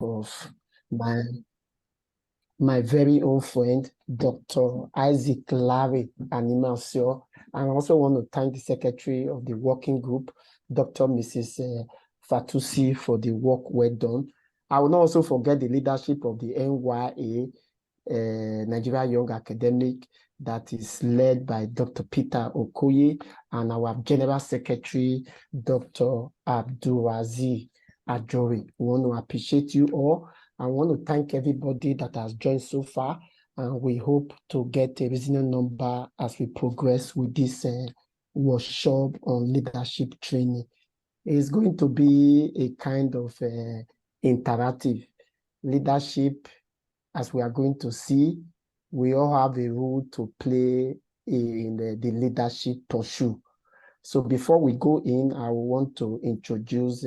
of my very own friend, Dr. Isaac Larry Animasio. And I also want to thank the secretary of the working group, Dr. Mrs. Fatusi, for the work well done. I will not also forget the leadership of the NYA, Nigeria Young Academic, that is led by Dr. Peter Okoye, and our General Secretary, Dr. Abdulaziz Ajori. We want to appreciate you all. I want to thank everybody that has joined so far, and we hope to get a reasonable number as we progress with this workshop on leadership training. It's going to be a kind of interactive leadership. As we are going to see, we all have a role to play in the leadership pursuit. So before we go in, I want to introduce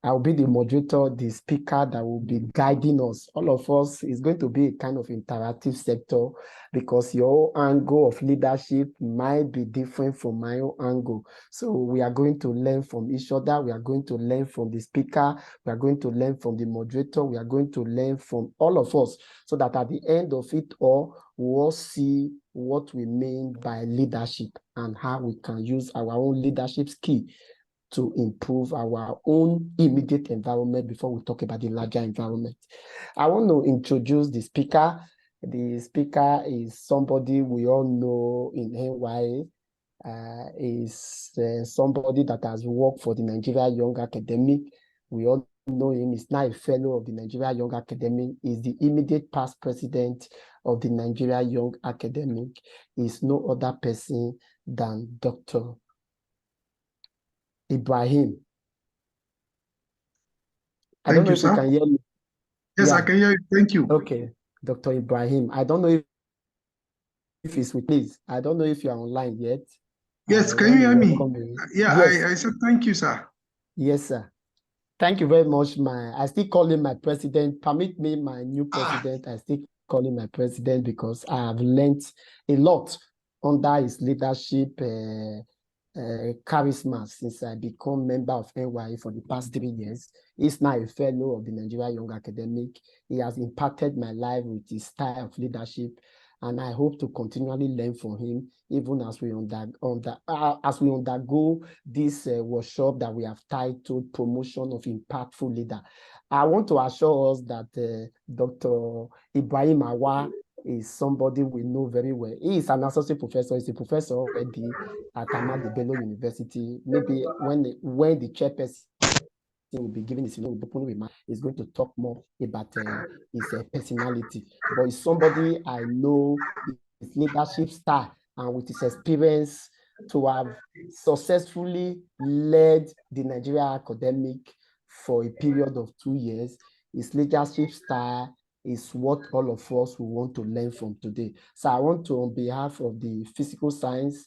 I'll be the moderator, the speaker that will be guiding us. All of us is going to be a kind of interactive sector, because your angle of leadership might be different from my own angle. So we are going to learn from each other. We are going to learn from the speaker. We are going to learn from the moderator. We are going to learn from all of us, so that at the end of it all, we'll all see what we mean by leadership and how we can use our own leadership skill to improve our own immediate environment before we talk about the larger environment. I want to introduce the speaker. The speaker is somebody we all know in NYA. Is somebody that has worked for the Nigeria Young Academic. We all know him. He's now a fellow of the Nigeria Young Academic. He's the immediate past president of the Nigeria Young Academic. He's no other person than Dr. Ibrahim. I don't know if you can hear me. Yes, I can hear you. Thank you. Okay, Dr. Ibrahim. I don't know if it's with me. I don't know if you are online yet. Yes, can you hear me? Yeah, yes. I said thank you, sir. Yes, sir. Thank you very much. I still call him my president. Permit me, my new president. I still call him my president because I have learned a lot under his leadership. Charisma since I become member of NYA for the past 3 years. He's now a fellow of the Nigeria Young Academic. He has impacted my life with his style of leadership, and I hope to continually learn from him, even as we undergo this workshop that we have titled Promotion of Impactful Leader. I want to assure us that Dr. Ibrahim Auwal is somebody we know very well. He is an associate professor. He's a professor already at Ahmadu Bello University. Maybe when the chairperson will be giving his open remark, he's going to talk more about his personality. But he's somebody I know, his leadership style, and with his experience to have successfully led the Nigeria Academic for a period of 2 years. His leadership style is what all of us will want to learn from today. So I want to, on behalf of the Physical Science,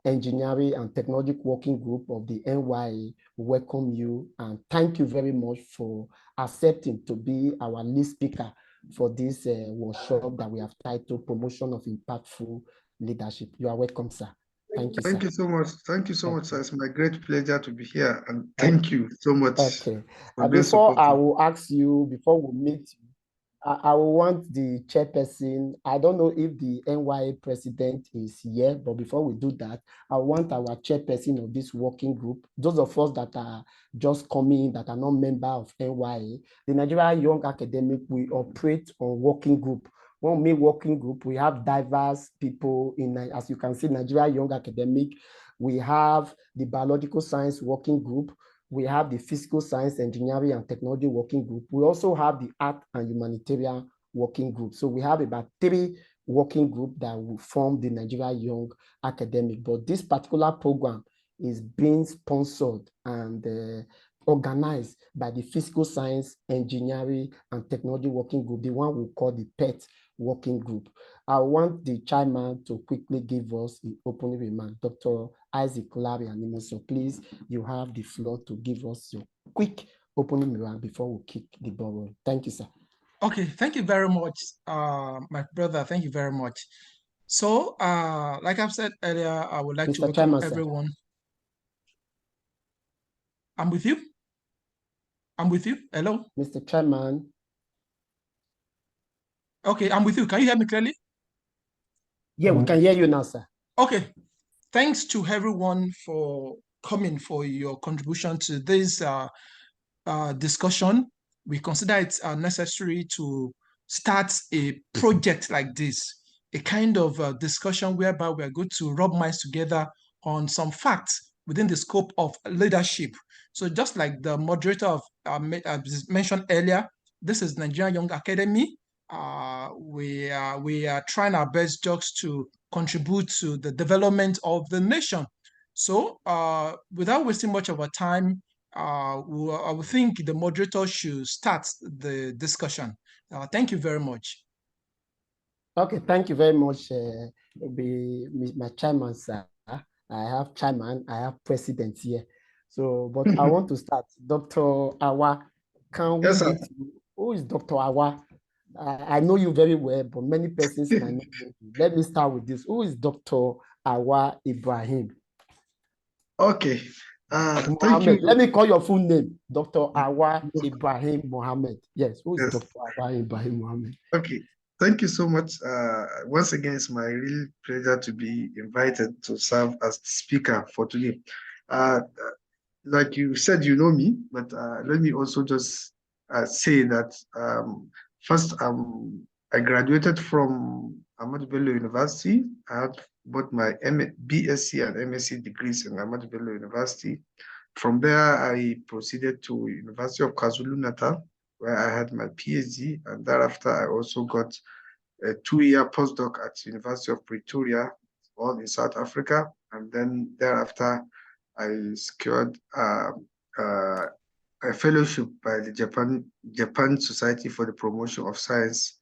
Engineering and Technology Working Group of the NYA, welcome you and thank you very much for accepting to be our lead speaker for this workshop that we have titled Promotion of Impactful Leadership. You are welcome, sir. Thank you, sir. Thank you so much. Thank you so much, sir. It's my great pleasure to be here, and thank you so much. Okay. Before I will ask you, before we meet you, I will want the chairperson. I don't know if the NYA president is here, but before we do that, I want our chairperson of this working group, those of us that are just coming, that are not member of NYA, the Nigeria Young Academic, we operate on working group. When we mean working group, we have diverse people in, as you can see, Nigeria Young Academic. We have the Biological Science Working Group. We have the Physical Science, Engineering and Technology Working Group. We also have the Art and Humanitarian Working Group. So we have about 3 working groups that will form the Nigeria Young Academic. But this particular program is being sponsored and organized by the Physical Science, Engineering and Technology Working Group, the one we call the PET Working Group. I want the chairman to quickly give us the opening remark. Dr. Isaac Larry Animasio, so please, you have the floor to give us your quick opening remark before we kick the ball. Thank you, sir. Okay, thank you very much, my brother. Thank you very much. So, like I've said earlier, I would like to welcome everyone. I'm with you. I'm with you. Hello? Mr. Chairman. Okay, I'm with you. Can you hear me clearly? Yeah, we can hear you now, sir. Okay. Thanks to everyone for coming, for your contribution to this discussion. We consider it necessary to start a project like this, a kind of discussion whereby we're going to rub minds together on some facts within the scope of leadership. So just like the moderator of mentioned earlier, this is Nigerian Young Academy. We are trying our best just to contribute to the development of the nation. So without wasting much of our time, I would think the moderator should start the discussion. Thank you very much. Okay, thank you very much, my chairman, sir. I have chairman, I have president here. So, but I want to start. Dr. Auwal, can we meet you? Who is Dr. Auwal? I know you very well, but many persons might not know you. Let me start with this. Who is Dr. Auwal Ibrahim? Okay. Thank you. Let me call your full name, Dr. Auwal Ibrahim Mohammed. Yes, who is Dr. Auwal Ibrahim Mohammed? Okay. Thank you so much. Once again, it's my real pleasure to be invited to serve as speaker for today. Like you said, you know me, but let me also just say that first, I graduated from Ahmadu Bello University. I had both my BSc and MSc degrees in Ahmadu Bello University. From there, I proceeded to University of KwaZulu-Natal, where I had my PhD, and thereafter I also got a 2-year postdoc at University of Pretoria, all in South Africa, and then thereafter I secured a fellowship by the Japan Society for the Promotion of Science,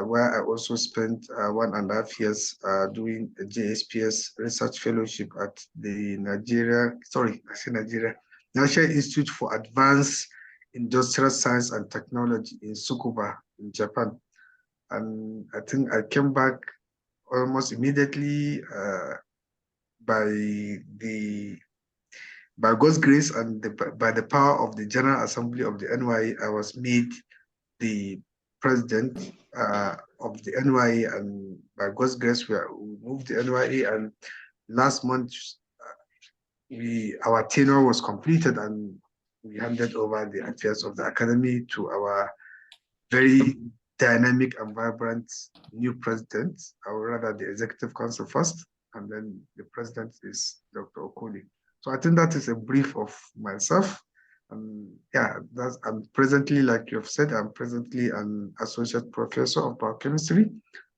where I also spent 1.5 years doing a JSPS research fellowship at the National Institute for Advanced Industrial Science and Technology in Tsukuba in Japan. And I think I came back almost immediately by God's grace and by the power of the General Assembly of the NYE. I was made the president of the NYE, and by God's grace, we moved the NYE. And last month, our tenure was completed, and we handed over the affairs of the academy to our very dynamic and vibrant new president, or rather the executive council first, and then the president is Dr. Okoli. So I think that is a brief of myself. Yeah, I'm presently, like you have said, I'm presently an associate professor of biochemistry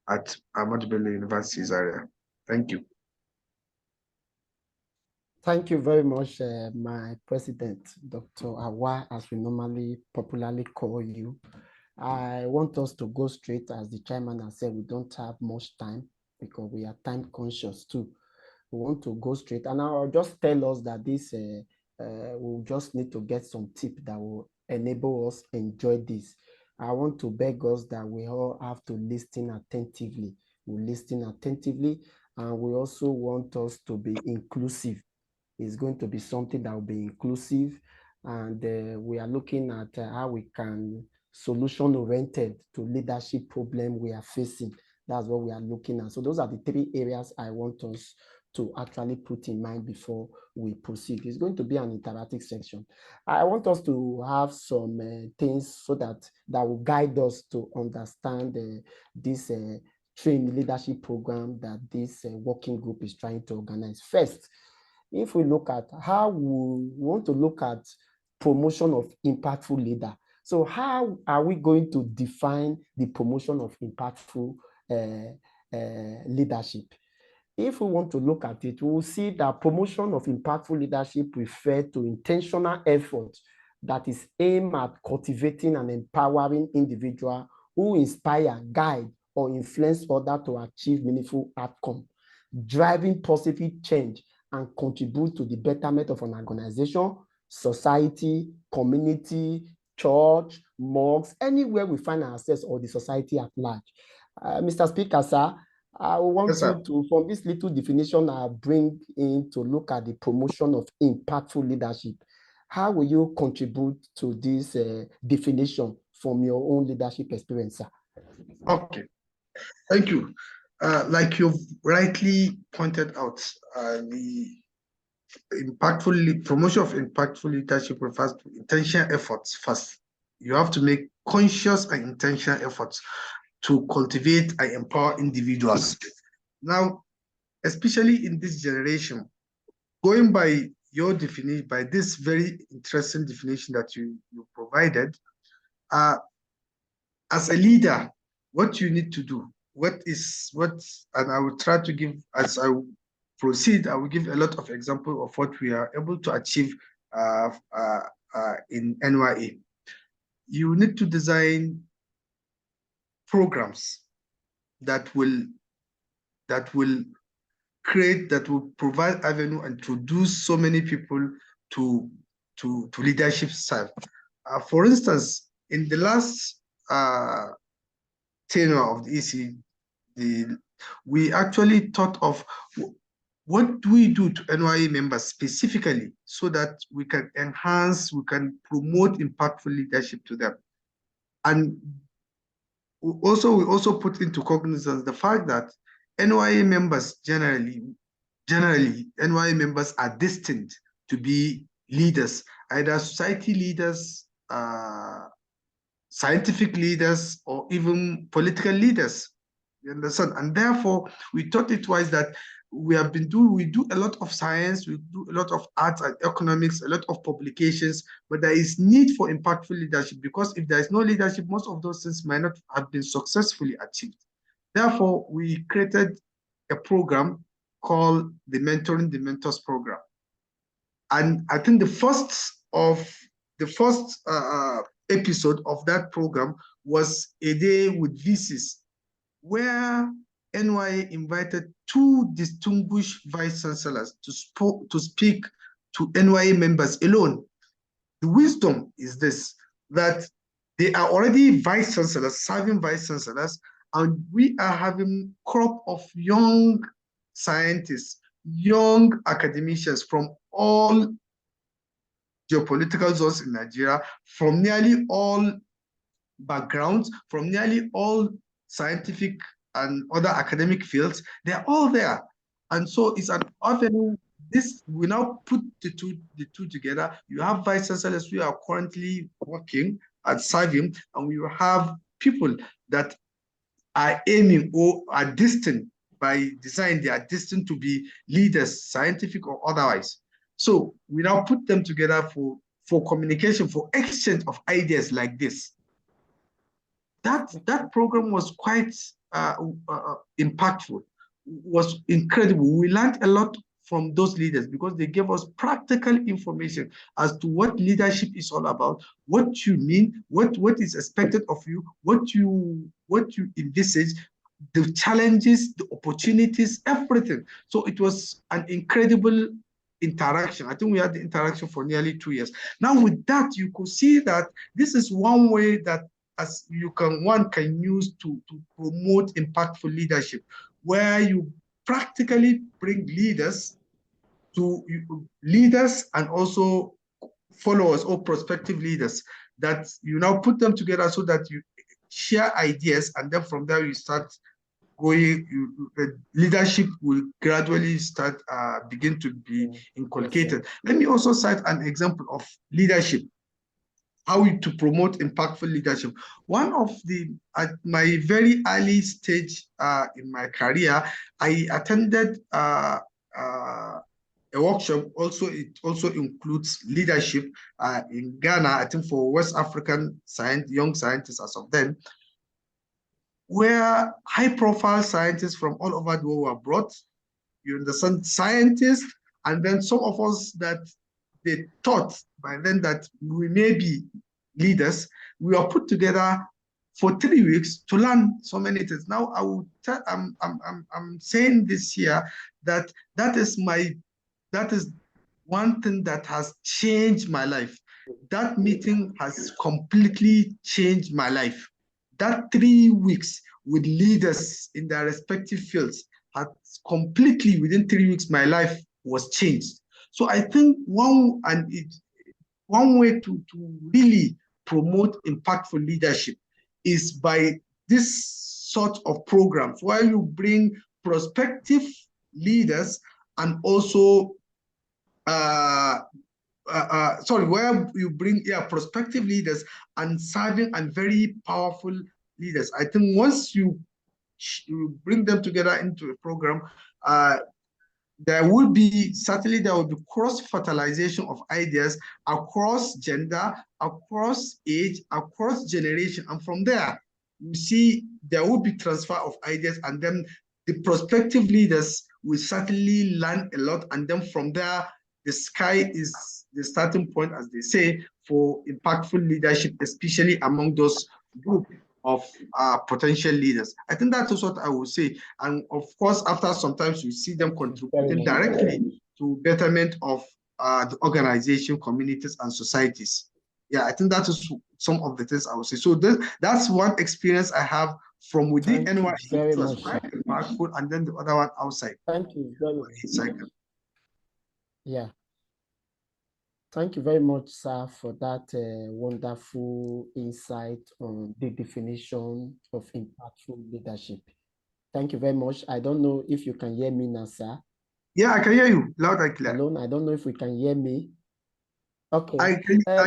at Ahmadu Bello University Zaria. Thank you. Thank you very much, my president, Dr. Auwal, as we normally popularly call you. I want us to go straight, as the chairman has said, we don't have much time because we are time conscious too. We want to go straight, and I'll just tell us that this we'll just need to get some tip that will enable us enjoy this. I want to beg us that we all have to listen attentively. We listen attentively, and we also want us to be inclusive. It's going to be something that will be inclusive, and we are looking at how we can solution-oriented to leadership problem we are facing. That's what we are looking at. So those are the 3 areas I want us to actually put in mind before we proceed. It's going to be an interactive section. I want us to have some things so that will guide us to understand this training leadership program that this working group is trying to organize. First, if we look at how we want to look at promotion of impactful leader. So how are we going to define the promotion of impactful leadership? If we want to look at it, we will see that promotion of impactful leadership refers to intentional effort that is aimed at cultivating and empowering individuals who inspire, guide, or influence others to achieve meaningful outcome, driving positive change and contribute to the betterment of an organization, society, community, church, mosques, anywhere we find ourselves or the society at large. Mr. Speaker, sir, I want you to, from this little definition I bring in to look at the promotion of impactful leadership. How will you contribute to this definition from your own leadership experience, sir? Okay, thank you. Like you've rightly pointed out, the promotion of impactful leadership refers to intentional efforts first. You have to make conscious and intentional efforts to cultivate and empower individuals. Now, especially in this generation, going by your definition, by this very interesting definition that you provided, as a leader, what you need to do, and I will try to give, as I proceed, I will give a lot of examples of what we are able to achieve in NYA. You need to design programs that will provide avenue and introduce so many people to leadership style. For instance, in the last tenure of the EC, we actually thought of what do we do to NYA members specifically so that we can enhance, we can promote impactful leadership to them. And we also put into cognizance the fact that NYA members generally NYA members are destined to be leaders, either society leaders, scientific leaders, or even political leaders. You understand? And therefore, we thought it wise that we do a lot of science, we do a lot of arts and economics, a lot of publications, but there is need for impactful leadership, because if there is no leadership, most of those things might not have been successfully achieved. Therefore, we created a program called the Mentoring the Mentors program. And I think the first episode of that program was a day with VCs, where NYA invited 2 distinguished vice chancellors to speak to NYA members alone. The wisdom is this, that they are already vice chancellors, serving vice chancellors, and we are having a crop of young scientists, young academicians from all geopolitical zones in Nigeria, from nearly all backgrounds, from nearly all scientific and other academic fields. They're all there. And so it's an avenue. We now put the two together. You have vice chancellors who are currently working and serving, and we will have people that are aiming or are destined by design, they are destined to be leaders, scientific or otherwise. So we now put them together for communication, for exchange of ideas like this. That program was quite impactful, was incredible. We learned a lot from those leaders because they gave us practical information as to what leadership is all about, what you mean, what is expected of you, what you envisage, the challenges, the opportunities, everything. So it was an incredible interaction. I think we had the interaction for nearly 2 years. Now with that, you could see that this is one way that one can use to promote impactful leadership, where you practically bring leaders and also followers or prospective leaders, that you now put them together so that you share ideas, and then from there you start going, leadership will gradually begin to be inculcated. Let me also cite an example of leadership, how to promote impactful leadership. At my very early stage in my career, I attended a workshop. It also includes leadership in Ghana, I think for West African young scientists as of then, where high-profile scientists from all over the world were brought. You understand, scientists, and then some of us that they thought by then that we may be leaders, we were put together for 3 weeks to learn so many things. Now I'm saying this here that is one thing that has changed my life. That meeting has completely changed my life. That 3 weeks with leaders in their respective fields had completely, within 3 weeks, my life was changed. So I think one way to really promote impactful leadership is by this sort of programs where you bring prospective leaders and also where you bring prospective leaders and serving and very powerful leaders. I think once you bring them together into a program, there will be cross-fertilization of ideas across gender, across age, across generation. And from there, you see there will be transfer of ideas, and then the prospective leaders will certainly learn a lot. And then from there, the sky is the starting point, as they say, for impactful leadership, especially among those group of potential leaders. I think that is what I would say. And of course, after sometimes you see them contributing directly to betterment of the organization, communities, and societies. Yeah, I think that is some of the things I would say. So that's one experience I have from within NYC, which was quite impactful, and then the other one outside. Thank you very much. Yeah. Thank you very much, sir, for that wonderful insight on the definition of impactful leadership. Thank you very much. I don't know if you can hear me now, sir. Yeah, I can hear you loud and clear. Hello, I don't know if we can hear me. Okay. I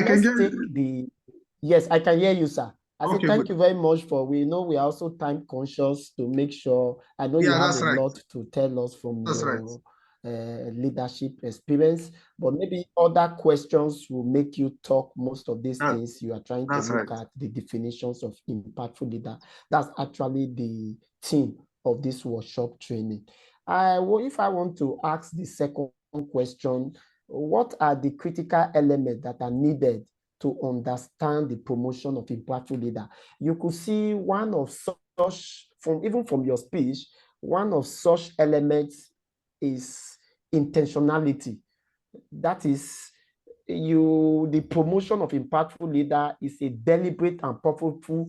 can hear you. Yes, I can hear you, sir. I say thank you very much for, we know we are also time conscious to make sure, I know you have a lot to tell us from your leadership experience, but maybe other questions will make you talk most of these things you are trying to look at, the definitions of impactful leader. That's actually the theme of this workshop training. If I want to ask the second question, what are the critical elements that are needed to understand the promotion of impactful leader? You could see one of such, even from your speech, one of such elements is intentionality. That is, the promotion of impactful leader is a deliberate and purposeful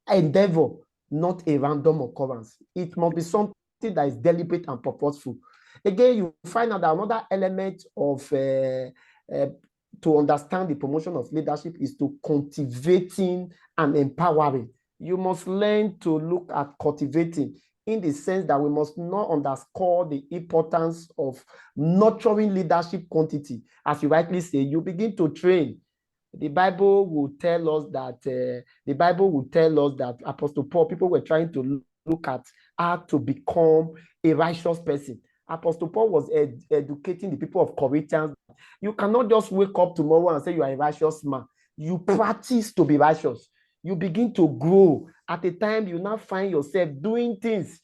endeavor, not a random occurrence. It must be something that is deliberate and purposeful. Again, you find out that another element of to understand the promotion of leadership is to cultivating and empowering. You must learn to look at cultivating in the sense that we must not underscore the importance of nurturing leadership quantity. As you rightly say, you begin to train. The Bible will tell us that Apostle Paul, people were trying to look at how to become a righteous person. Apostle Paul was educating the people of Corinthians. You cannot just wake up tomorrow and say you are a righteous man. You practice to be righteous. You begin to grow. At a time, you now find yourself doing things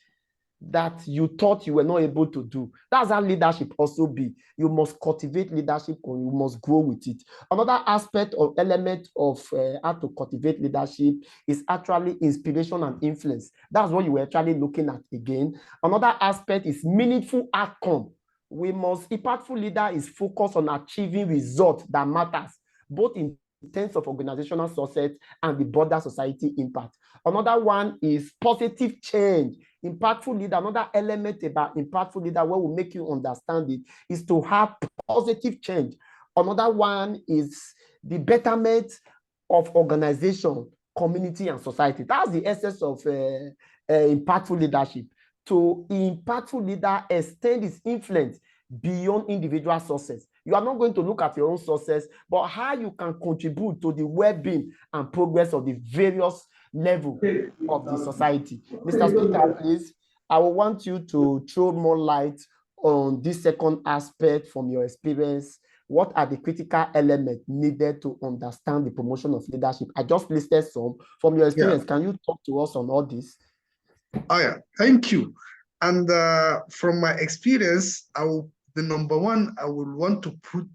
that you thought you were not able to do. That's how leadership also be. You must cultivate leadership, or you must grow with it. Another aspect or element of how to cultivate leadership is actually inspiration and influence. That's what you were actually looking at again. Another aspect is meaningful outcome. Impactful leader is focused on achieving results that matters, both in terms of organizational success and the broader society impact. Another one is positive change. Impactful leader, another element about impactful leader where will make you understand it is to have positive change. Another one is the betterment of organization, community, and society. That's the essence of impactful leadership. To impactful leader extend its influence beyond individual success. You are not going to look at your own success, but how you can contribute to the well-being and progress of the various levels of the society. Mr. Speaker, please, I will want you to throw more light on this second aspect from your experience. What are the critical elements needed to understand the promotion of leadership? I just listed some. From your experience, can you talk to us on all this? Oh, yeah, thank you. And from my experience, the number one I would want to put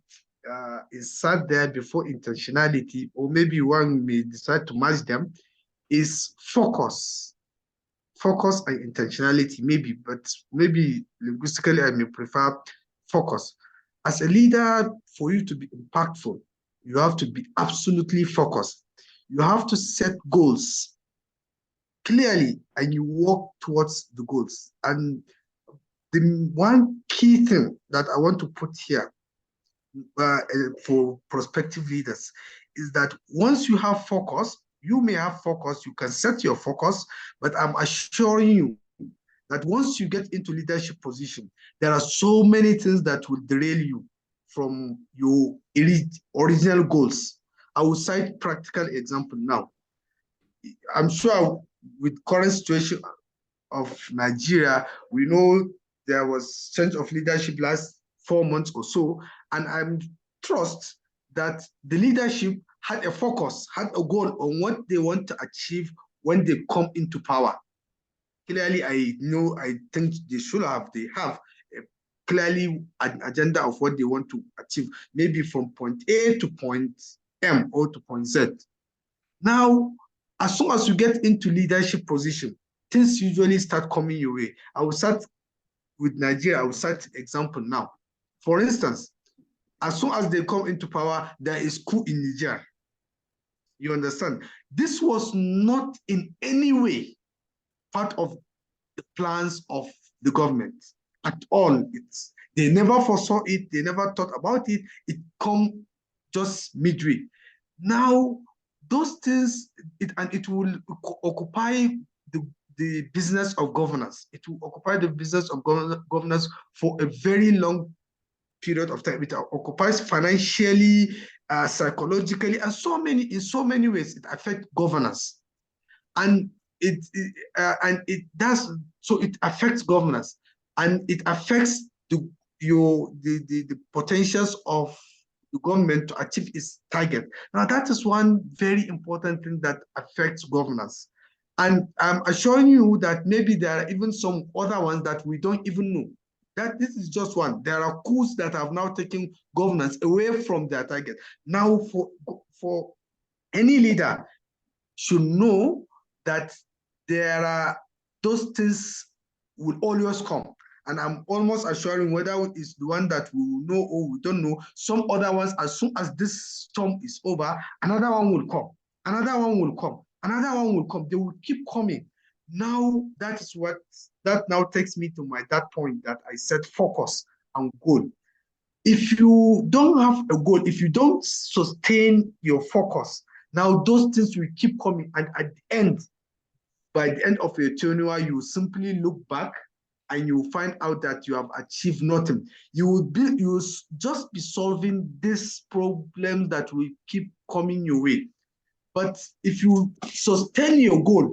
is sat there before intentionality, or maybe one may decide to match them, is focus. Focus and intentionality, maybe, but maybe linguistically I may prefer focus. As a leader, for you to be impactful, you have to be absolutely focused. You have to set goals clearly and you walk towards the goals. And the one key thing that I want to put here for prospective leaders is that once you have focus, you may have focus, you can set your focus, but I'm assuring you that once you get into leadership position, there are so many things that will derail you from your original goals. I will cite practical example now. I'm sure with current situation of Nigeria, we know there was change of leadership last 4 months or so, and I'm trust that the leadership had a focus, had a goal on what they want to achieve when they come into power. Clearly, I think they have a clearly an agenda of what they want to achieve, maybe from point A to point M or to point Z. Now, as soon as you get into leadership position, things usually start coming your way. I will start with Nigeria. I will start example now. For instance, as soon as they come into power, there is coup in Niger. You understand? This was not in any way part of the plans of the government at all. They never foresaw it. They never thought about it. It come just midway. Now, those things, it will occupy the business of governance. It will occupy the business of governance for a very long period of time. It occupies financially, psychologically, and in so many ways, it affects governance. And it affects governance, and it affects the potentials of the government to achieve its target. Now, that is one very important thing that affects governance. And I'm assuring you that maybe there are even some other ones that we don't even know. That this is just one. There are coups that have now taken governance away from their target. Now, for any leader should know that there are those things will always come. And I'm almost assuring whether it's the one that we will know or we don't know, some other ones, as soon as this storm is over, another one will come, another one will come, another one will come. They will keep coming. Now, that now takes me to that point that I said focus and goal. If you don't have a goal, if you don't sustain your focus, now those things will keep coming. And at the end, by the end of your tenure, you will simply look back and you will find out that you have achieved nothing. You will just be solving this problem that will keep coming your way. But if you sustain your goal,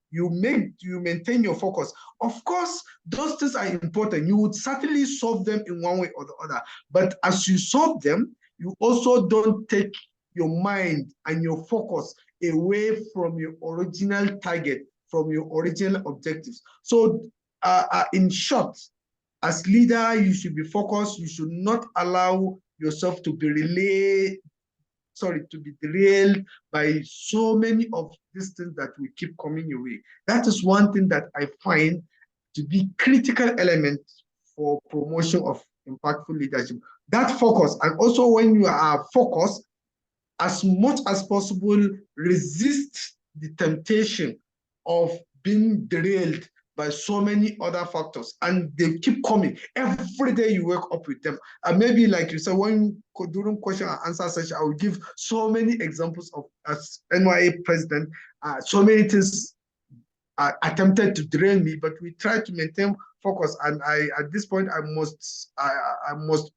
you maintain your focus. Of course, those things are important. You would certainly solve them in one way or the other. But as you solve them, you also don't take your mind and your focus away from your original target, from your original objectives. So in short, as leader, you should be focused. You should not allow yourself to be derailed by so many of these things that will keep coming your way. That is one thing that I find to be critical element for promotion of impactful leadership. That focus, and also when you are focused, as much as possible, resist the temptation of being derailed by so many other factors, and they keep coming. Every day you wake up with them. And maybe like you said, during question and answer session, I will give so many examples of, as NYA president, so many things attempted to derail me, but we try to maintain focus. And at this point, I must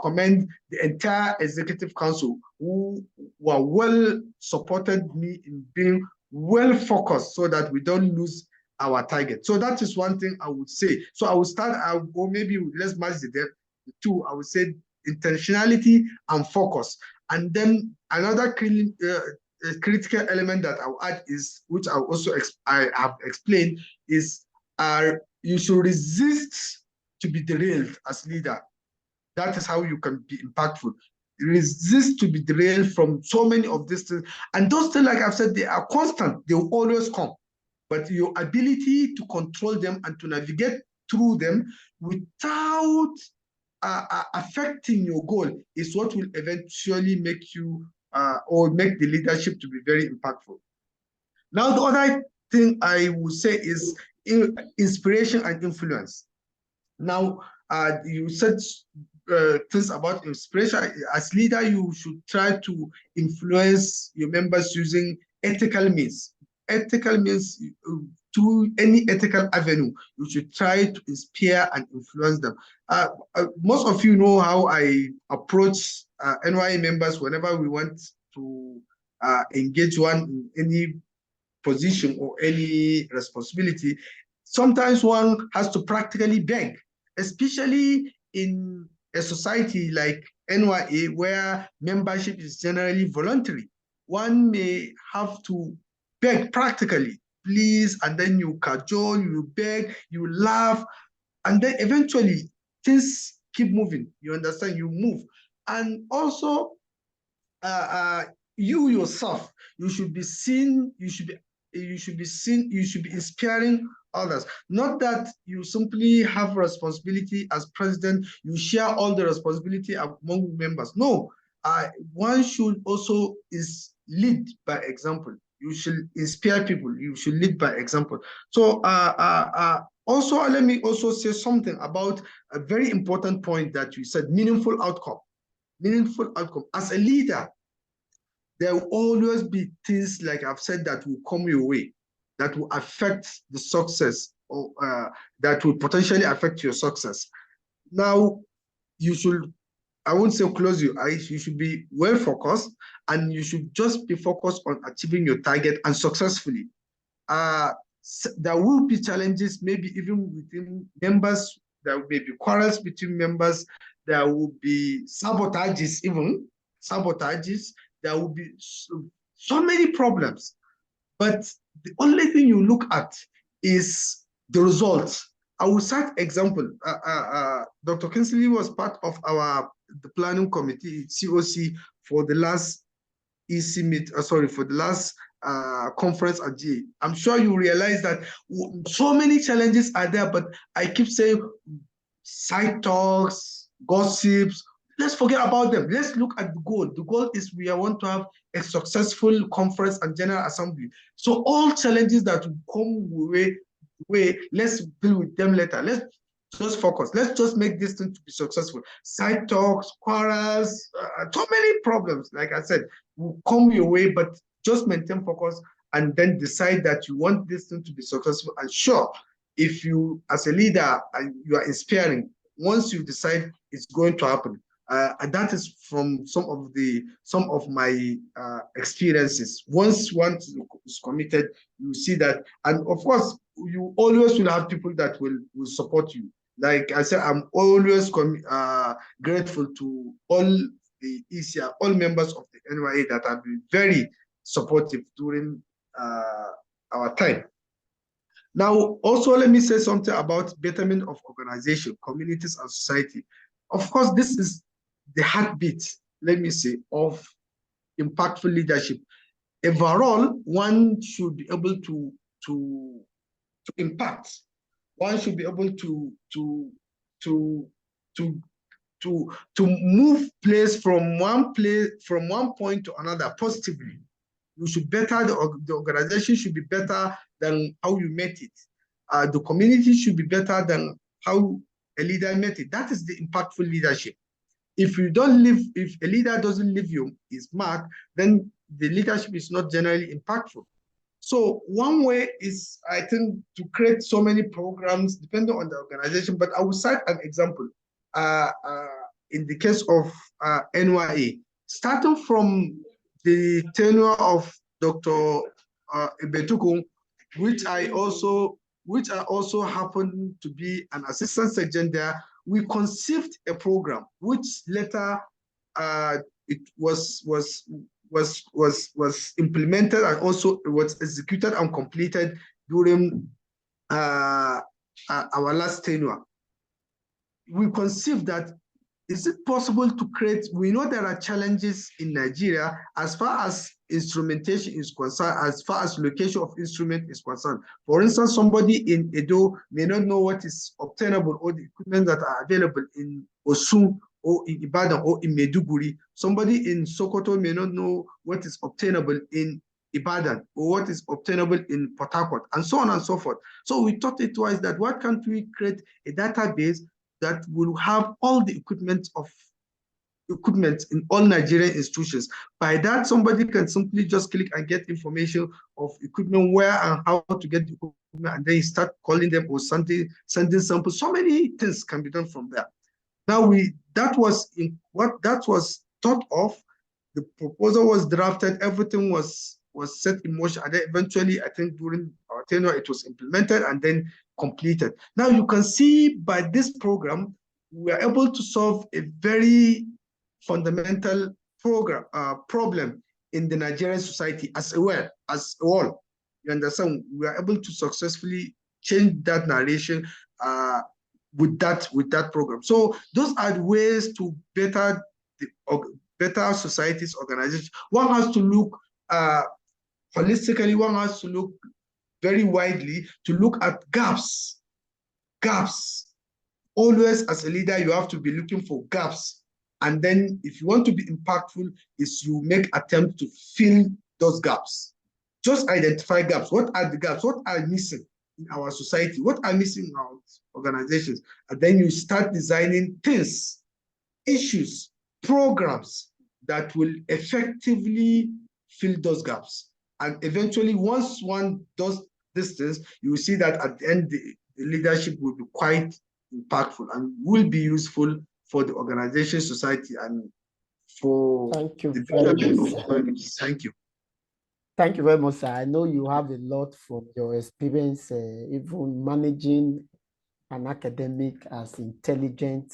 commend the entire executive council who were well supported me in being well focused so that we don't lose our target. So that is one thing I would say. So I will start, or maybe let's match the two. I would say intentionality and focus. And then another critical element that I'll add is, which I have explained, is you should resist to be derailed as leader. That is how you can be impactful. Resist to be derailed from so many of these things. And those things, like I've said, they are constant. They will always come. But your ability to control them and to navigate through them without affecting your goal is what will eventually make you or make the leadership to be very impactful. Now, the other thing I would say is inspiration and influence. Now, You said things about inspiration. As leader, you should try to influence your members using ethical means. Ethical means, to any ethical avenue, you should try to inspire and influence them. Most of you know how I approach NYA members whenever we want to engage one in any position or any responsibility. Sometimes one has to practically beg, especially in a society like NYA, where membership is generally voluntary. One may have to beg practically, please, and then you cajole, you beg, you laugh, and then eventually things keep moving. You understand? You move. And also, you yourself, you should be seen, you should be seen, you should be inspiring others. Not that you simply have responsibility as president, you share all the responsibility among members. No, one should also lead by example. You should inspire people, you should lead by example. So also, let me also say something about a very important point that you said: meaningful outcome. Meaningful outcome. As a leader, there will always be things, like I've said, that will come your way, that will affect the success, or that will potentially affect your success. Now, you should, I won't say close your eyes, you should be well focused, and you should just be focused on achieving your target and successfully. There will be challenges, maybe even within members. There may be quarrels between members. There will be sabotages, even sabotages. There will be so many problems. But the only thing you look at is the results. I will cite example. Dr. Kingsley was part of the planning committee, COC, for the last for the last conference at GA. I'm sure you realize that so many challenges are there, but I keep saying side talks, gossips, let's forget about them. Let's look at the goal. The goal is we want to have a successful conference and general assembly. So all challenges that will come way, let's deal with them later. Let's just focus. Let's just make this thing to be successful. Side talks, quarrels, so many problems, like I said, will come your way, but just maintain focus and then decide that you want this thing to be successful. And sure, if you, as a leader, and you are inspiring, once you decide, it's going to happen. And that is from some of my experiences. Once one is committed, you see that, and of course, you always will have people that will support you. Like I said, I'm always grateful to all the ECR, all members of the NYA that have been very supportive during our time. Now, also, let me say something about betterment of organization, communities, and society. Of course, this is the heartbeat, let me say, of impactful leadership. Overall, one should be able to impact. One should be able to move place from one point to another positively. You should better the organization should be better than how you met it. The community should be better than how a leader met it. That is the impactful leadership. If a leader doesn't leave his mark, then the leadership is not generally impactful. So one way is, I think, to create so many programs depending on the organization. But I will cite an example. In the case of NYA, starting from the tenure of Dr. Ibrahim, which I also happen to be an assistant secretary there, we conceived a program which later it was implemented, and also it was executed and completed during our last tenure. We conceived that, is it possible to create, we know there are challenges in Nigeria as far as instrumentation is concerned, as far as location of instrument is concerned. For instance, somebody in Edo may not know what is obtainable or the equipment that are available in Osun or in Ibadan or in Maiduguri. Somebody in Sokoto may not know what is obtainable in Ibadan or what is obtainable in Port Harcourt, and so on and so forth. So we thought it was that, why can't we create a database that will have all the equipment in all Nigerian institutions. By that, somebody can simply just click and get information of equipment, where and how to get the equipment, and then you start calling them or sending samples. So many things can be done from there. Now that was thought of. The proposal was drafted, everything was set in motion, and then eventually, I think during our tenure, it was implemented and then completed. Now you can see by this program, we are able to solve a very fundamental problem in the Nigerian society as a whole. You understand? We are able to successfully change that narration with that program. So those are ways to better society's organization. One has to look holistically, one has to look very widely to look at gaps. Always as a leader, you have to be looking for gaps. And then if you want to be impactful, is you make attempt to fill those gaps. Just identify gaps. What are the gaps? What are missing in our society? What are missing in our organizations? And then you start designing things, issues, programs that will effectively fill those gaps. And eventually, once one does these things, you will see that at the end, the leadership will be quite impactful and will be useful for the organization, society, and for the benefit of communities. Thank you. Thank you very much, sir. I know you have a lot from your experience, even managing an academic as intelligent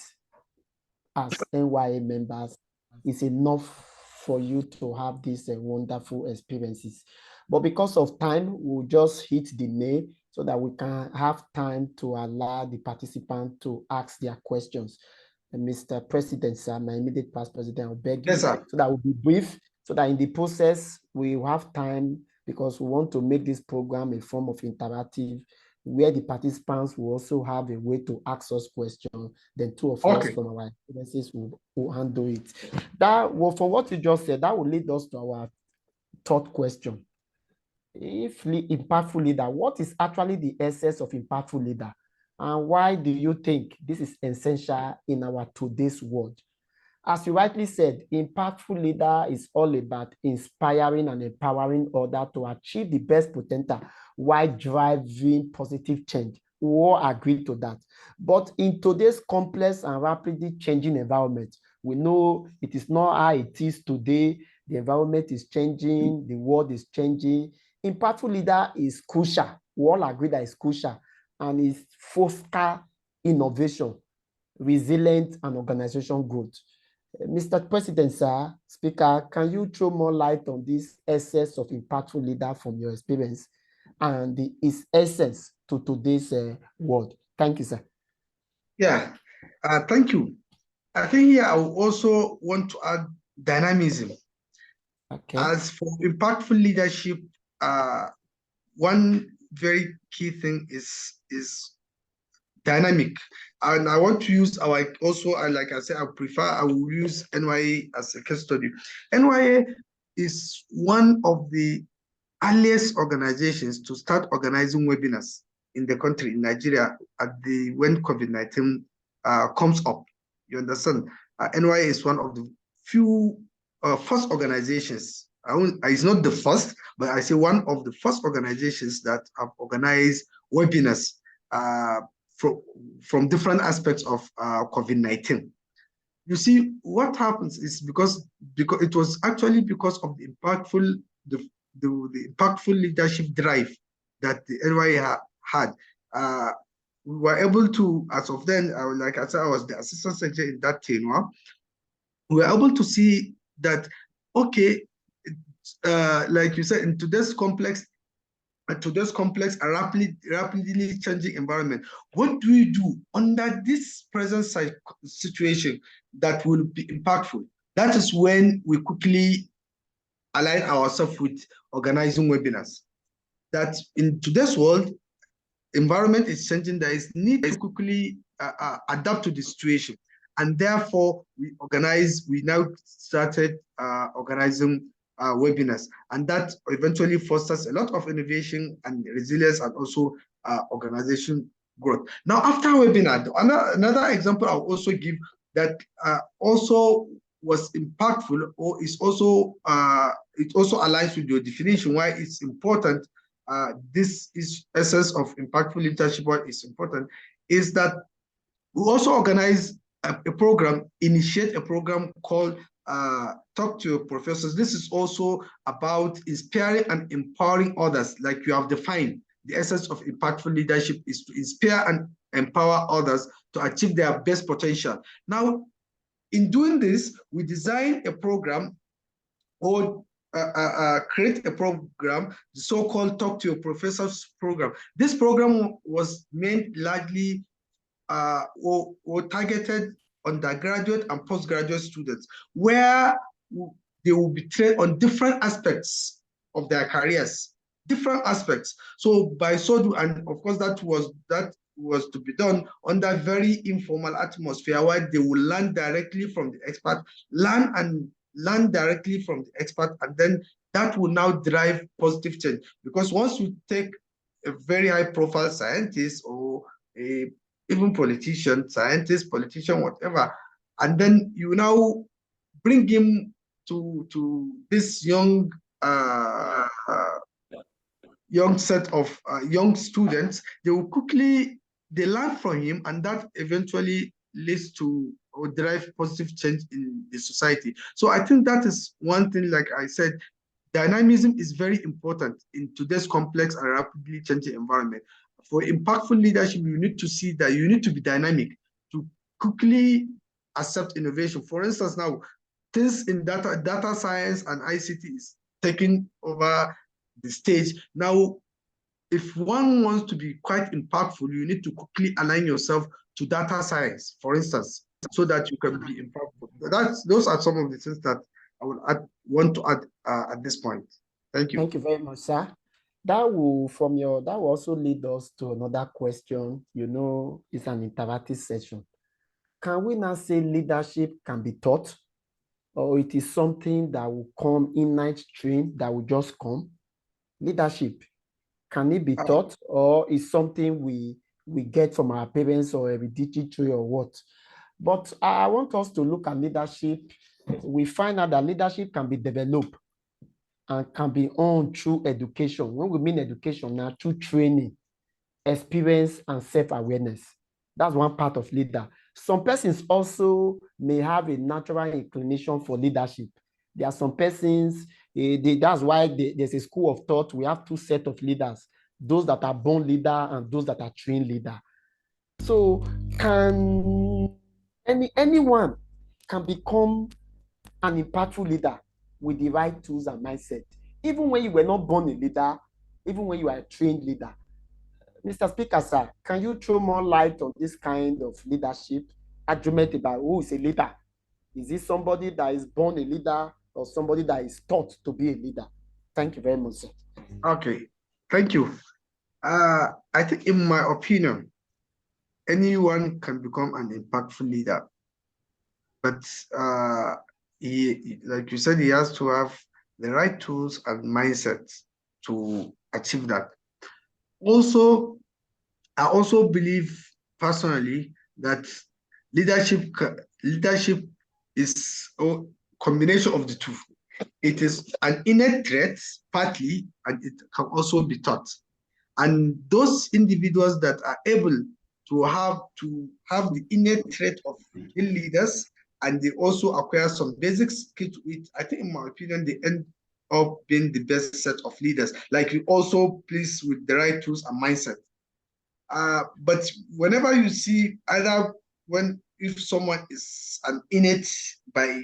as NYA members. Is enough for you to have these wonderful experiences. But because of time, we'll just hit the nail so that we can have time to allow the participants to ask their questions. And Mr. President, sir, my immediate past president, I'll beg you, so that we'll be brief, so that in the process, we will have time, because we want to make this program a form of interactive, where the participants will also have a way to ask us questions. Then two of us from our experiences will handle it. From what you just said, that will lead us to our third question. If impactful leader, what is actually the essence of impactful leader? And why do you think this is essential in our today's world? As you rightly said, impactful leader is all about inspiring and empowering others to achieve the best potential while driving positive change. We all agree to that. But in today's complex and rapidly changing environment, we know it is not how it is today. The environment is changing, the world is changing. Impactful leader is crucial. We all agree that it's crucial, and it's foster innovation, resilience, and organization growth. Mr. President, sir, Speaker, can you throw more light on this essence of impactful leader from your experience and its essence to today's world? Thank you, sir. Yeah, thank you. I think here I would also want to add dynamism. Okay. As for impactful leadership, one very key thing is dynamic. And I want to use like I said, I will use NYA as a case study. NYA is one of the earliest organizations to start organizing webinars in the country, in Nigeria, when COVID-19 comes up. You understand? NYA is one of the few first organizations. It's not the first, but I say one of the first organizations that have organized webinars from different aspects of COVID-19. You see, what happens is because it was actually because of the impactful leadership drive that the NYA had. We were able to, as of then, like I said, I was the assistant secretary in that tenure. We were able to see that, okay, like you said, in today's complex and rapidly changing environment, what do we do under this present situation that will be impactful? That is when we quickly align ourselves with organizing webinars. That in today's world, environment is changing, there is need to quickly adapt to the situation. And therefore, we now started organizing webinars, and that eventually fosters a lot of innovation and resilience, and also organization growth. Now, after webinar, another example I'll also give that also was impactful, or is also it also aligns with your definition why it's important. This is essence of impactful leadership. What is important is that we also organize a program, initiate a program called Talk to Your Professors. This is also about inspiring and empowering others, like you have defined. The essence of impactful leadership is to inspire and empower others to achieve their best potential. Now, in doing this, we design a program or create a program, the so-called Talk to Your Professors program. This program was meant largely or targeted undergraduate and postgraduate students, where they will be trained on different aspects of their careers, different aspects. So by so do, and of course that was to be done under very informal atmosphere where they will learn directly from the expert, learn directly from the expert, and then that will now drive positive change. Because once you take a very high profile scientist or even politician, scientist, politician, whatever, and then you now bring him to this young set of young students, they will quickly learn from him, and that eventually leads to or drive positive change in the society. So I think that is one thing, like I said, dynamism is very important in today's complex and rapidly changing environment. For impactful leadership, you need to see that you need to be dynamic to quickly accept innovation. For instance, now things in data science and ICT is taking over the stage. Now, if one wants to be quite impactful, you need to quickly align yourself to data science, for instance, so that you can be impactful. Those are some of the things that I would want to add at this point. Thank you. Thank you very much, sir. That will also lead us to another question. You know, it's an interactive session. Can we now say leadership can be taught, or it is something that will come innate trained, that will just come? Leadership, can it be taught, or is something we get from our parents or hereditary or what? But I want us to look at leadership. We find out that leadership can be developed and can be earned through education. When we mean education now, through training, experience, and self-awareness. That's one part of leader. Some persons also may have a natural inclination for leadership. There are some persons, that's why there's a school of thought. We have two sets of leaders, those that are born leader and those that are trained leader. So can anyone can become an impactful leader with the right tools and mindset, even when you were not born a leader, even when you are a trained leader. Mr. Speaker, sir, can you throw more light on this kind of leadership argument about who is a leader? Is it somebody that is born a leader or somebody that is taught to be a leader? Thank you very much, sir. Okay, thank you. I think, in my opinion, anyone can become an impactful leader, but like you said, he has to have the right tools and mindset to achieve that. Also, I also believe personally that leadership is a combination of the two. It is an innate trait, partly, and it can also be taught. And those individuals that are able to have the innate trait of being leaders, and they also acquire some basic skills with, I think, in my opinion, they end up being the best set of leaders. Like, you also please with the right tools and mindset. But whenever you see either if someone is an innate by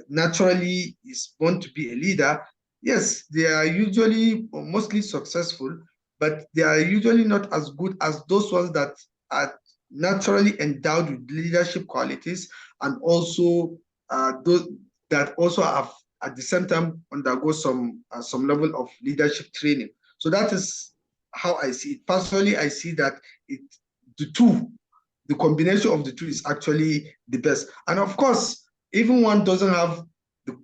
naturally is born to be a leader, yes, they are usually or mostly successful, but they are usually not as good as those ones that are naturally endowed with leadership qualities, and also those that also have at the same time undergo some level of leadership training. So that is how I see it. Personally, I see that the combination of the two is actually the best. And of course, even one doesn't have the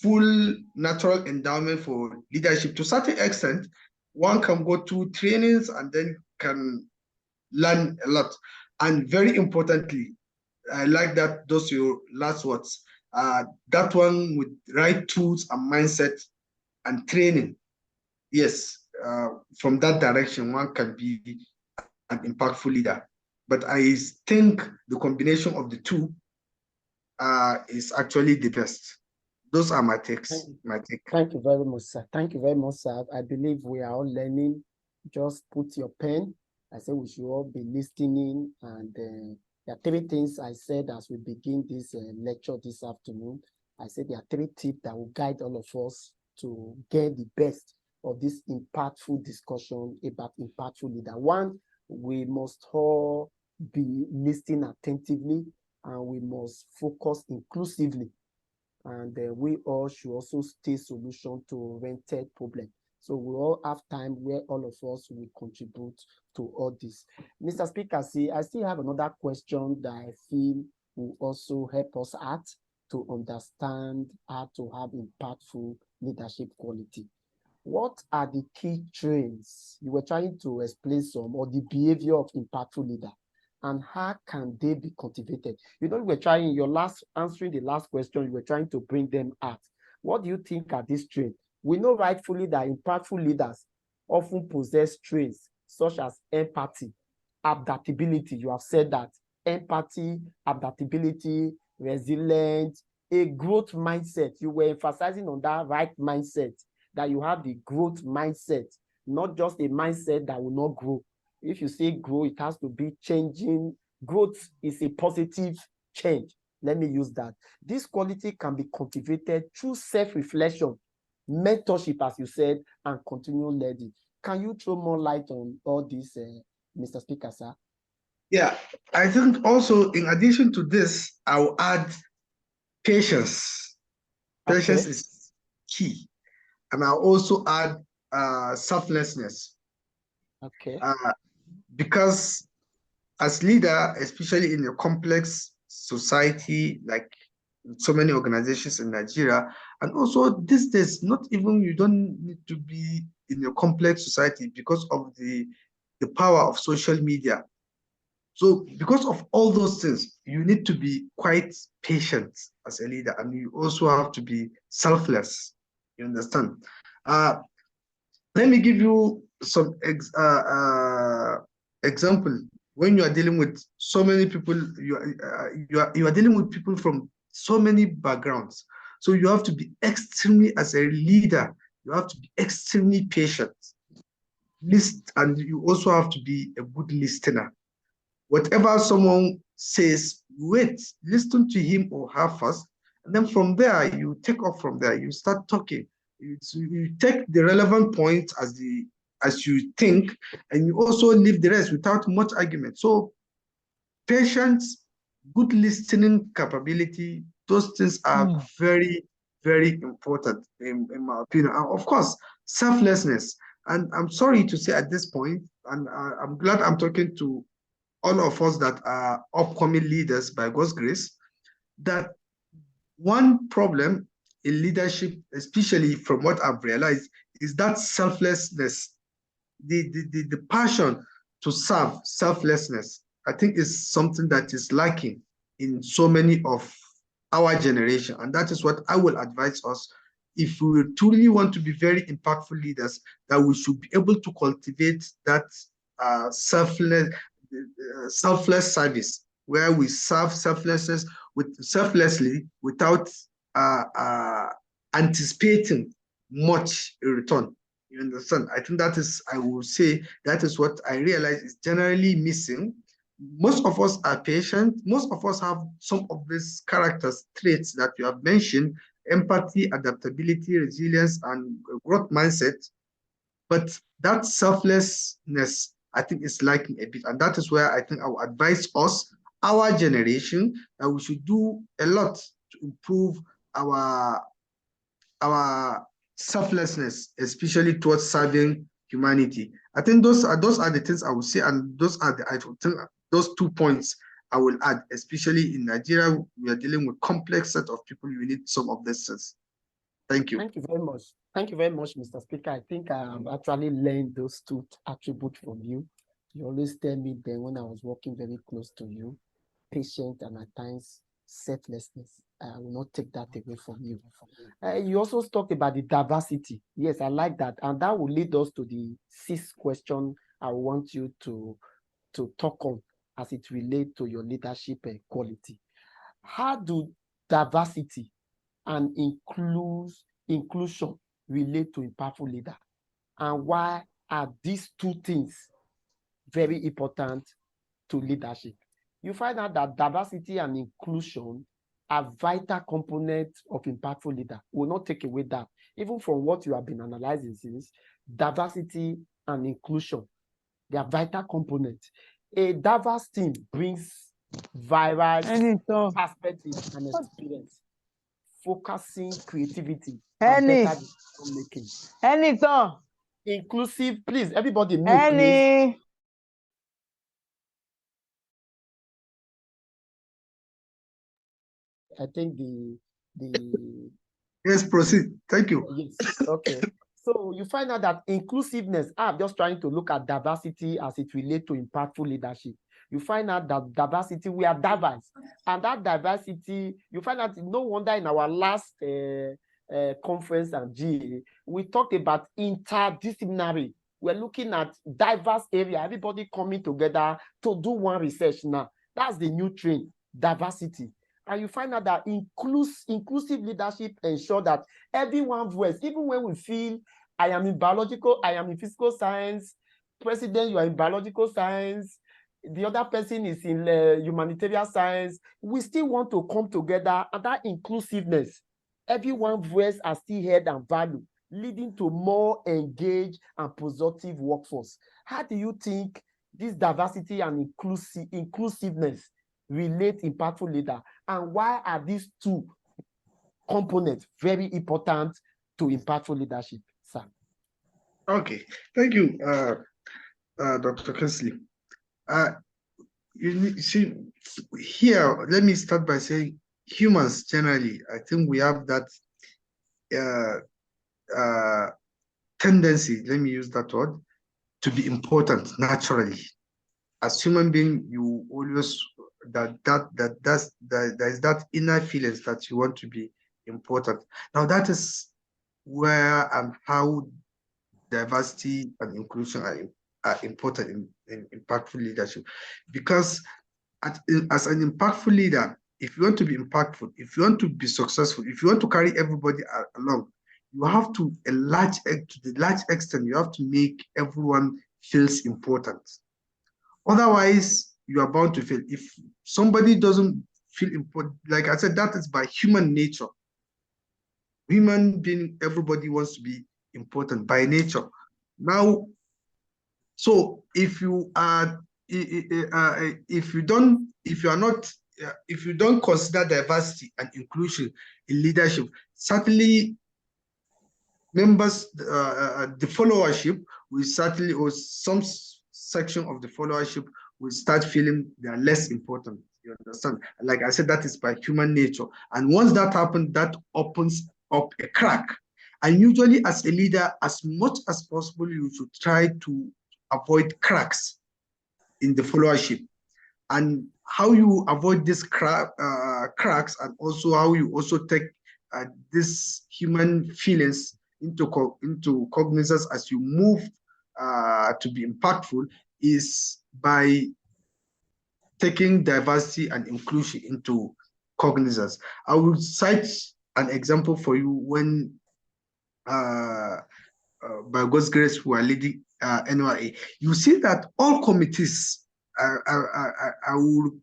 full natural endowment for leadership, to a certain extent, one can go to trainings and then can learn a lot. And very importantly, I like that those your last words. That one with right tools and mindset and training. Yes, from that direction, one can be an impactful leader. But I think the combination of the two is actually the best. Those are my takes. Thank you very much, sir. Thank you very much, sir. I believe we are all learning. Just put your pen. I said we should all be listening. And there are three things I said as we begin this lecture this afternoon. I said there are three tips that will guide all of us to get the best of this impactful discussion about impactful leader. One, we must all be listening attentively, and we must focus inclusively. And we all should also stay solution to oriented problem. So we all have time where all of us will contribute to all this. Mr. Speaker, see, I still have another question that I feel will also help us out to understand how to have impactful leadership quality. What are the key traits? You were trying to explain some, or the behavior of impactful leader, and how can they be cultivated? You know, you were trying, answering the last question, you were trying to bring them out. What do you think are these traits? We know rightfully that impactful leaders often possess traits such as empathy, adaptability. You have said that. Empathy, adaptability, resilience, a growth mindset. You were emphasizing on that right mindset, that you have the growth mindset, not just a mindset that will not grow. If you say grow, it has to be changing. Growth is a positive change. Let me use that. This quality can be cultivated through self-reflection, mentorship, as you said, and continual learning. Can you throw more light on all this, Mr. Speaker, sir? Yeah, I think also in addition to this, I'll add patience. Patience is key. And I'll also add selflessness. Okay. Because as leader, especially in a complex society like so many organizations in Nigeria, and also these days, not even you don't need to be in a complex society because of the power of social media. So because of all those things, you need to be quite patient as a leader, and you also have to be selfless. You understand? Let me give you some example. When you are dealing with so many people, you are dealing with people from so many backgrounds. So you have to be extremely, as a leader, you have to be extremely patient. And you also have to be a good listener. Whatever someone says, wait, listen to him or her first, and then from there, you take off from there. You start talking. You take the relevant points as you think, and you also leave the rest without much argument. So patience, good listening capability, those things are very, very important in my opinion. And of course, selflessness. And I'm sorry to say at this point, and I'm glad I'm talking to all of us that are upcoming leaders by God's grace, that one problem in leadership, especially from what I've realized, is that selflessness, the passion to serve, selflessness, I think is something that is lacking in so many of our generation. And that is what I will advise us. If we truly want to be very impactful leaders, that we should be able to cultivate that selfless service, where we serve selflessly without anticipating much in return. You understand? I think that is, I will say, that is what I realize is generally missing. Most of us are patient. Most of us have some of these characters, traits that you have mentioned: empathy, adaptability, resilience, and growth mindset. But that selflessness, I think, is lacking a bit. And that is where I think I will advise us, our generation, that we should do a lot to improve our selflessness, especially towards serving humanity. I think those are the things I would say, and those are I think those 2 points I will add. Especially in Nigeria, we are dealing with complex set of people. You need some of these things. Thank you. Thank you very much. Thank you very much, Mr. Speaker. I think I have actually learned those 2 attributes from you. You always tell me then when I was working very close to you, patient and at times selflessness. I will not take that away from you. You also talked about the diversity. Yes, I like that. And that will lead us to the sixth question I want you to talk on as it relates to your leadership quality. How do diversity and inclusion relate to impactful leader? And why are these two things very important to leadership? You find out that diversity and inclusion are vital components of impactful leader. Will not take away that. Even from what you have been analyzing since, diversity and inclusion, they are vital components. A diverse team brings various perspectives and experience, focusing creativity and better decision making. Inclusive, please, everybody mute, please. I think the Yes, proceed. Thank you. Yes, okay. So you find out that inclusiveness, I'm just trying to look at diversity as it relates to impactful leadership. You find out that diversity, we are diverse. And that diversity, you find out, no wonder in our last conference and GA, we talked about interdisciplinary. We're looking at diverse area, everybody coming together to do one research now. That's the new trend, diversity. And you find out that inclusive leadership ensure that everyone's voice, even when we feel I am in biological, I am in physical science, president, you are in biological science, the other person is in humanitarian science, we still want to come together, and that inclusiveness, everyone's voice are still heard and valued, leading to more engaged and positive workforce. How do you think this diversity and inclusiveness relate impactful leader, and why are these two components very important to impactful leadership, sir? Okay, thank you, Dr. Kingsley. You see, here, let me start by saying humans generally, I think we have that tendency, let me use that word, to be important naturally. As human being, you always there's that inner feelings that you want to be important. Now that is where and how diversity and inclusion are important in impactful leadership. Because as an impactful leader, if you want to be impactful, if you want to be successful, if you want to carry everybody along, you have to the large extent, you have to make everyone feels important. Otherwise, you are bound to fail. If somebody doesn't feel important, like I said, that is by human nature. Human being, everybody wants to be important by nature. Now, so if you don't consider diversity and inclusion in leadership, certainly members, the followership will certainly, or some section of the followership will start feeling they are less important. You understand? Like I said, that is by human nature. And once that happens, that opens up a crack. And usually as a leader, as much as possible, you should try to avoid cracks in the followership. And how you avoid these cracks, and also how you also take these human feelings into cognizance as you move to be impactful, is by taking diversity and inclusion into cognizance. I will cite an example for you when by God's grace, we are leading NYA. You see that all committees, I would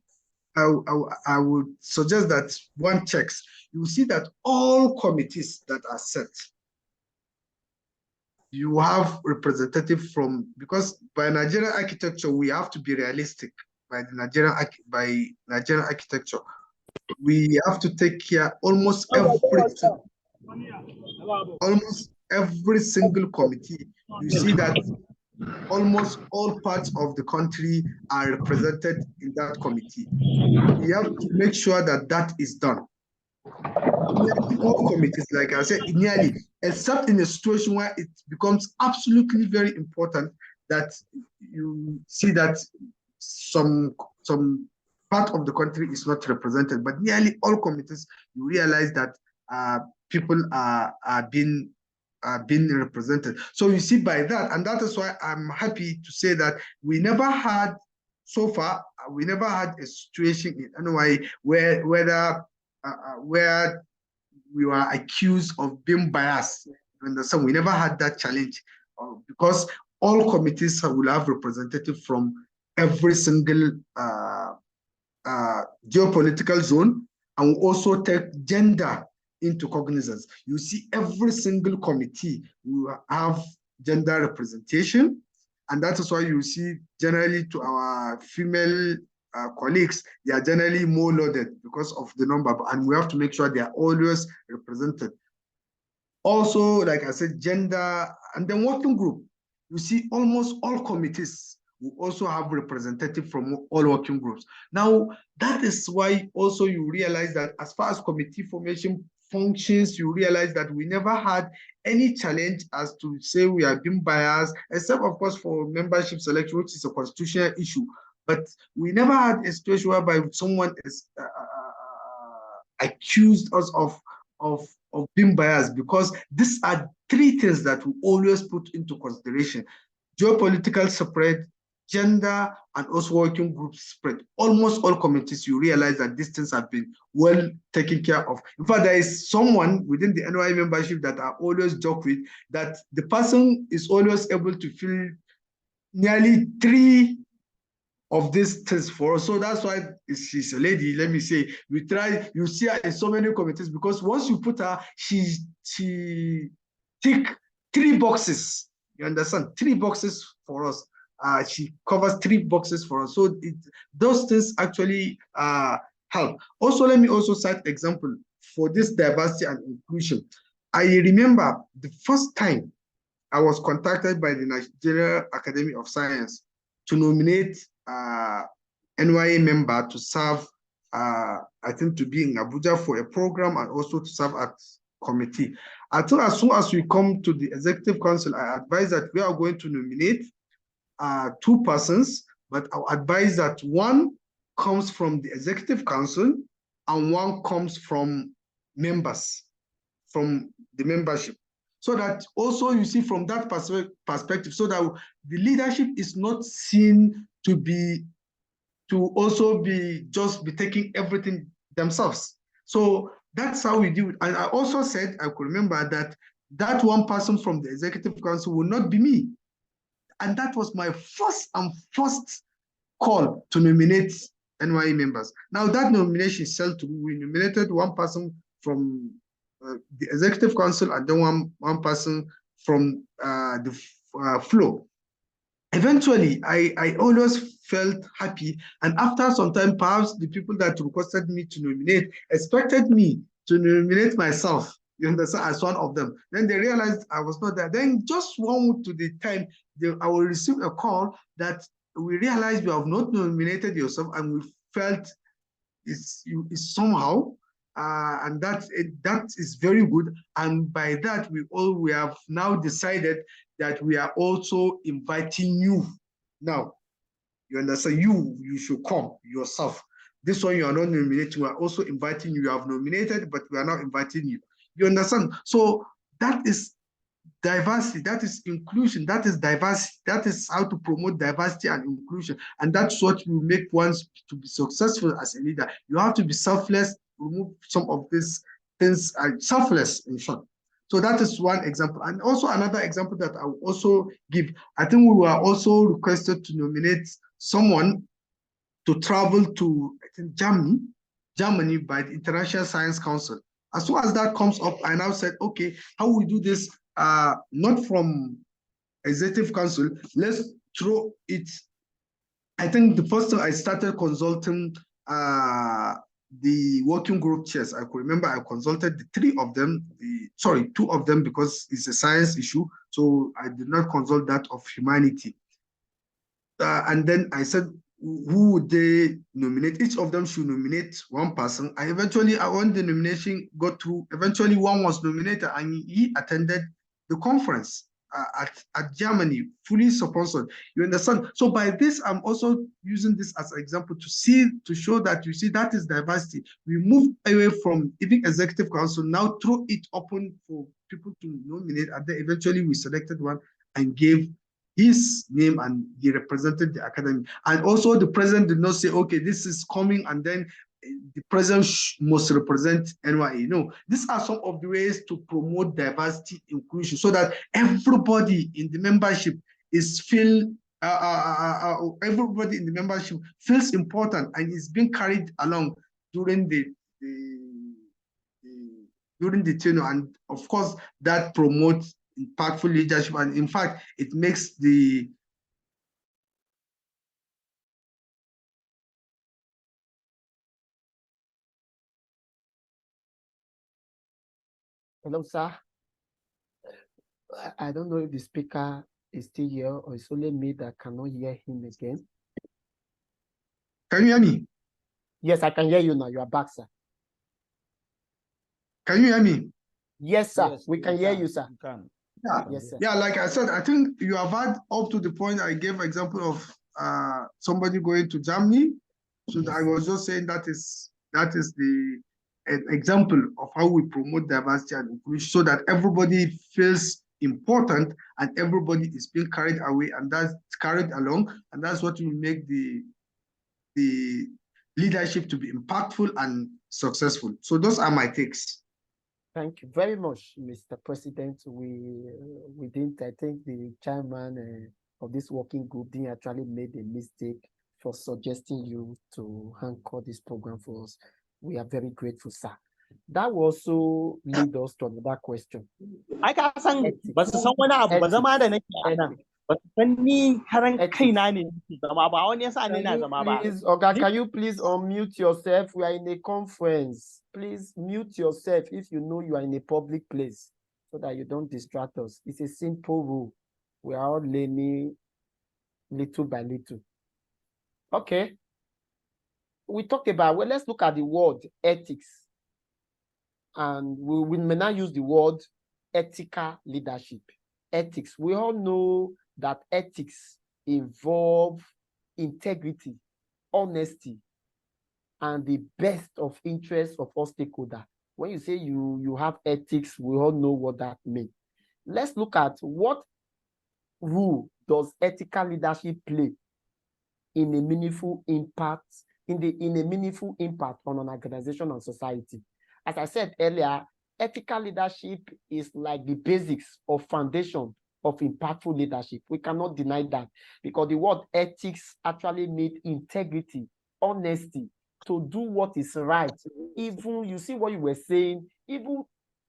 suggest that one checks. You see that all committees that are set, you have representative from, because by Nigerian architecture, we have to be realistic. By Nigerian architecture, we have to take care almost every single committee. You see that almost all parts of the country are represented in that committee. We have to make sure that that is done. All committees, like I said, nearly, except in a situation where it becomes absolutely very important, that you see that some part of the country is not represented, but nearly all committees, you realize that people are being represented. So you see by that, and that is why I'm happy to say that we never had, so far, we never had a situation in NY where we were accused of being biased. You understand? We never had that challenge because all committees will have representative from every single geopolitical zone, and we also take gender into cognizance. You see, every single committee will have gender representation, and that is why you see generally to our female colleagues, they are generally more loaded because of the number, and we have to make sure they are always represented. Also, like I said, gender, and then working group. You see, almost all committees will also have representative from all working groups. Now, that is why also you realize that as far as committee formation functions, you realize that we never had any challenge as to say we are being biased, except of course for membership selection, which is a constitutional issue. But we never had a situation whereby someone is accused us of being biased, because these are three things that we always put into consideration: geopolitical spread, gender, and also working group spread. Almost all committees, you realize that these things have been well taken care of. In fact, there is someone within the NY membership that I always joke with, that the person is always able to fill nearly 3 of these things for us. So that's why she's a lady. Let me say, we try, you see her in so many committees, because once you put her, she tick 3 boxes. You understand? 3 boxes for us. She covers 3 boxes for us. So those things actually help. Also, let me also cite example for this diversity and inclusion. I remember the first time I was contacted by the Nigeria Academy of Science to nominate NYA member to serve, I think, to be in Abuja for a program and also to serve at committee. I thought as soon as we come to the Executive Council, I advise that we are going to nominate 2 persons, but I advise that 1 comes from the Executive Council and 1 comes from members, from the membership. So that also you see from that perspective, so that the leadership is not seen to also be taking everything themselves. So that's how we do it. And I also said, I could remember that 1 person from the Executive Council will not be me. And that was my first call to nominate NYE members. Now that nomination is we nominated 1 person from the Executive Council and then one person from the floor. Eventually, I always felt happy, and after some time, perhaps the people that requested me to nominate expected me to nominate myself, you understand, as one of them. Then they realized I was not there. Then just 1 week to the time, I will receive a call that we realized you have not nominated yourself, and we felt it's somehow, and that is very good. And by that, we have now decided that we are also inviting you. Now, you understand, you should come yourself. This one you are not nominating, we are also inviting you. You have nominated, but we are not inviting you. You understand? So that is diversity, that is inclusion, that is diversity, that is how to promote diversity and inclusion. And that's what will make one to be successful as a leader. You have to be selfless, remove some of these things, selfless in short. So that is one example. And also another example that I will also give, I think we were also requested to nominate someone to travel to, I think, Germany by the International Science Council. As soon as that comes up, I now said, okay, how we do this, not from Executive Council, let's throw it. I think the first time I started consulting the working group chairs, I could remember I consulted the 3 of them, 2 of them, because it's a science issue. So I did not consult that of humanity. And then I said, who would they nominate? Each of them should nominate 1 person. And eventually, when the nomination got through, eventually 1 was nominated and he attended the conference. at Germany, fully sponsored. You understand? So by this, I'm also using this as an example to show that you see that is diversity. We move away from even executive council, now throw it open for people to nominate, and then eventually we selected one and gave his name, and he represented the academy. And also the president did not say, okay, this is coming, and then the president must represent NYA. No, these are some of the ways to promote diversity inclusion so that everybody in the membership everybody in the membership feels important and is being carried along during the tenure. And of course, that promotes impactful leadership. And in fact, it makes the Hello, sir. I don't know if the speaker is still here or it's only me that cannot hear him again. Can you hear me? Yes, I can hear you now. You are back, sir. Can you hear me? Yes, sir. Yes, we can hear you, sir. Yeah. Yes, sir. Yeah, like I said, I think you have had up to the point I gave example of somebody going to Germany. So I was just saying that is the example of how we promote diversity and inclusion so that everybody feels important and everybody is being carried away and that's carried along, and that's what will make the leadership to be impactful and successful. So those are my takes. Thank you very much, Mr. President. We didn't, I think the chairman of this working group didn't actually made a mistake for suggesting you to anchor this program for us. We are very grateful, sir. That will also lead us to another question. I can't say, but someone else, but the man but when me please, okay, can you please unmute yourself? We are in a conference. Please mute yourself if you know you are in a public place so that you don't distract us. It's a simple rule. We are all learning little by little. Okay. We talk about, well, let's look at the word ethics. And we may not use the word ethical leadership. Ethics. We all know that ethics involve integrity, honesty, and the best of interest of all stakeholders. When you say you have ethics, we all know what that means. Let's look at what role does ethical leadership play in a meaningful impact, in a meaningful impact on an organization and society. As I said earlier, ethical leadership is like the basics or foundation of impactful leadership. We cannot deny that because the word ethics actually means integrity, honesty, to do what is right. Even, you see what you were saying, even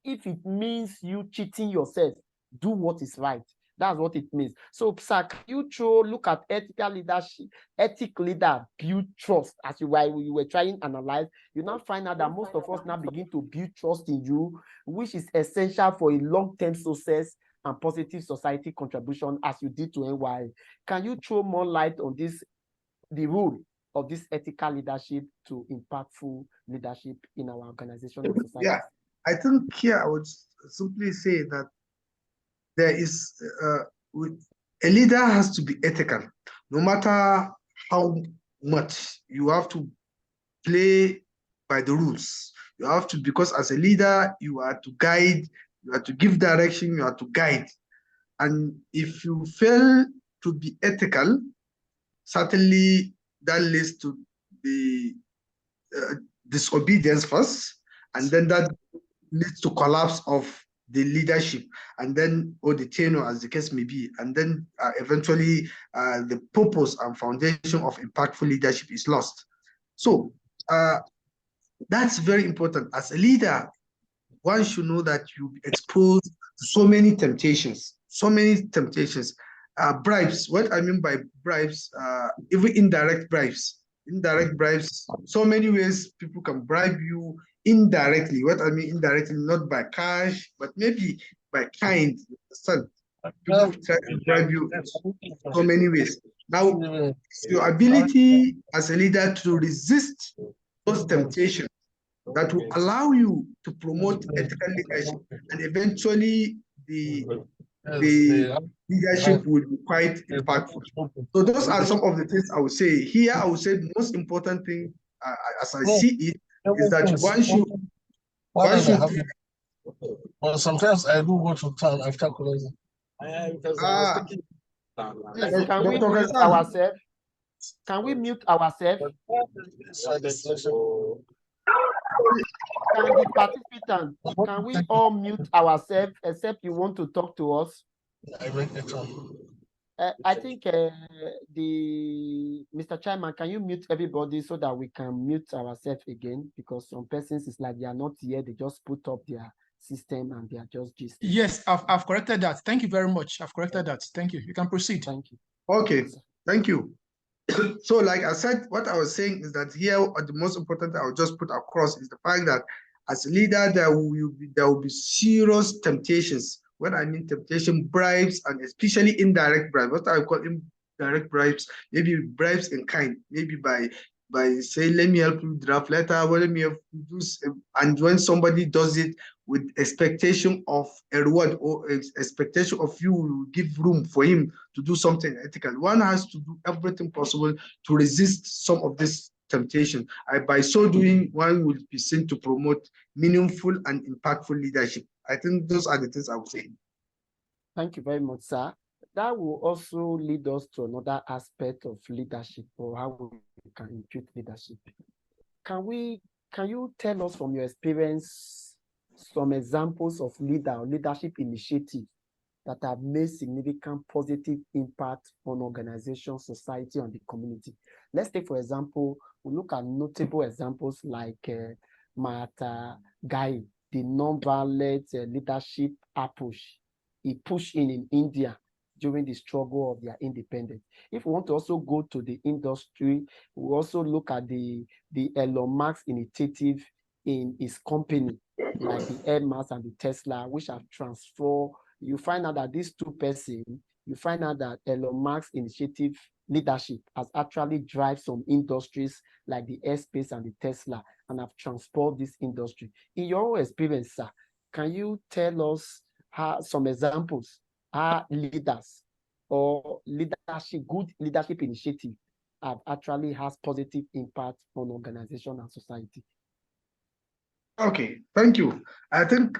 if it means you cheating yourself, do what is right. That's what it means. So, sir, can you look at ethical leadership, ethic leader build trust as you were trying to analyze? You now find out that most of us now begin to build trust in you, which is essential for a long-term success and positive society contribution as you did to NY. Can you throw more light on this, the role of this ethical leadership to impactful leadership in our organization and society? Yeah, I think here I would simply say that there is a leader has to be ethical, no matter how much you have to play by the rules. You have to, because as a leader, you are to guide, you are to give direction, you are to guide. And if you fail to be ethical, certainly that leads to the disobedience first, and then that leads to collapse of the leadership, and then, or the tenure as the case may be, and then eventually the purpose and foundation of impactful leadership is lost. So that's very important. As a leader, one should know that you'll be exposed to so many temptations, bribes. What I mean by bribes, even indirect bribes. Indirect bribes, so many ways people can bribe you indirectly. What I mean indirectly, not by cash, but maybe by kind. People try to bribe you in so many ways. Now, your ability as a leader to resist those temptations that will allow you to promote ethical leadership and eventually the the leadership will be quite impactful. So those are some of the things I would say. Here, I would say the most important thing, as I see it, is that one should. But sometimes I do go to town after closing. Please, can we mute ourselves? Can we mute ourselves? Can the participants, can we all mute ourselves except you want to talk to us? I think Mr. Chairman, can you mute everybody so that we can mute ourselves again? Because some persons, it's like they are not here, they just put up their system and they are just gisting. Yes, I've corrected that. Thank you very much. I've corrected that. Thank you. You can proceed. Thank you. Okay, thank you. So like I said, what I was saying is that here, the most important thing I'll just put across is the fact that as a leader, there will be serious temptations. When I mean temptation, bribes, and especially indirect bribes. What I call indirect bribes, maybe bribes in kind, maybe by saying, let me help you draft letter, well, let me help you do, and when somebody does it with expectation of a reward or expectation of you will give room for him to do something ethical, one has to do everything possible to resist some of this temptation. By so doing, one will be seen to promote meaningful and impactful leadership. I think those are the things I would say. Thank you very much, sir. That will also lead us to another aspect of leadership, or how we can impute leadership. Can you tell us from your experience some examples of leadership initiatives that have made significant positive impact on organization, society, and the community? Let's take, for example, we look at notable examples like Mahatma Gandhi, the non-violent leadership approach he pushed in India during the struggle of their independence. If we want to also go to the industry, we also look at the Elon Musk initiative in his company, like the Air Max and the Tesla, which have transformed. You find out that these two persons, you find out that Elon Musk's initiative leadership has actually driven some industries like the airspace and the Tesla and have transformed this industry. In your own experience, sir, can you tell us some examples how leaders or good leadership initiative have actually has positive impact on organization and society? Okay, thank you. I think,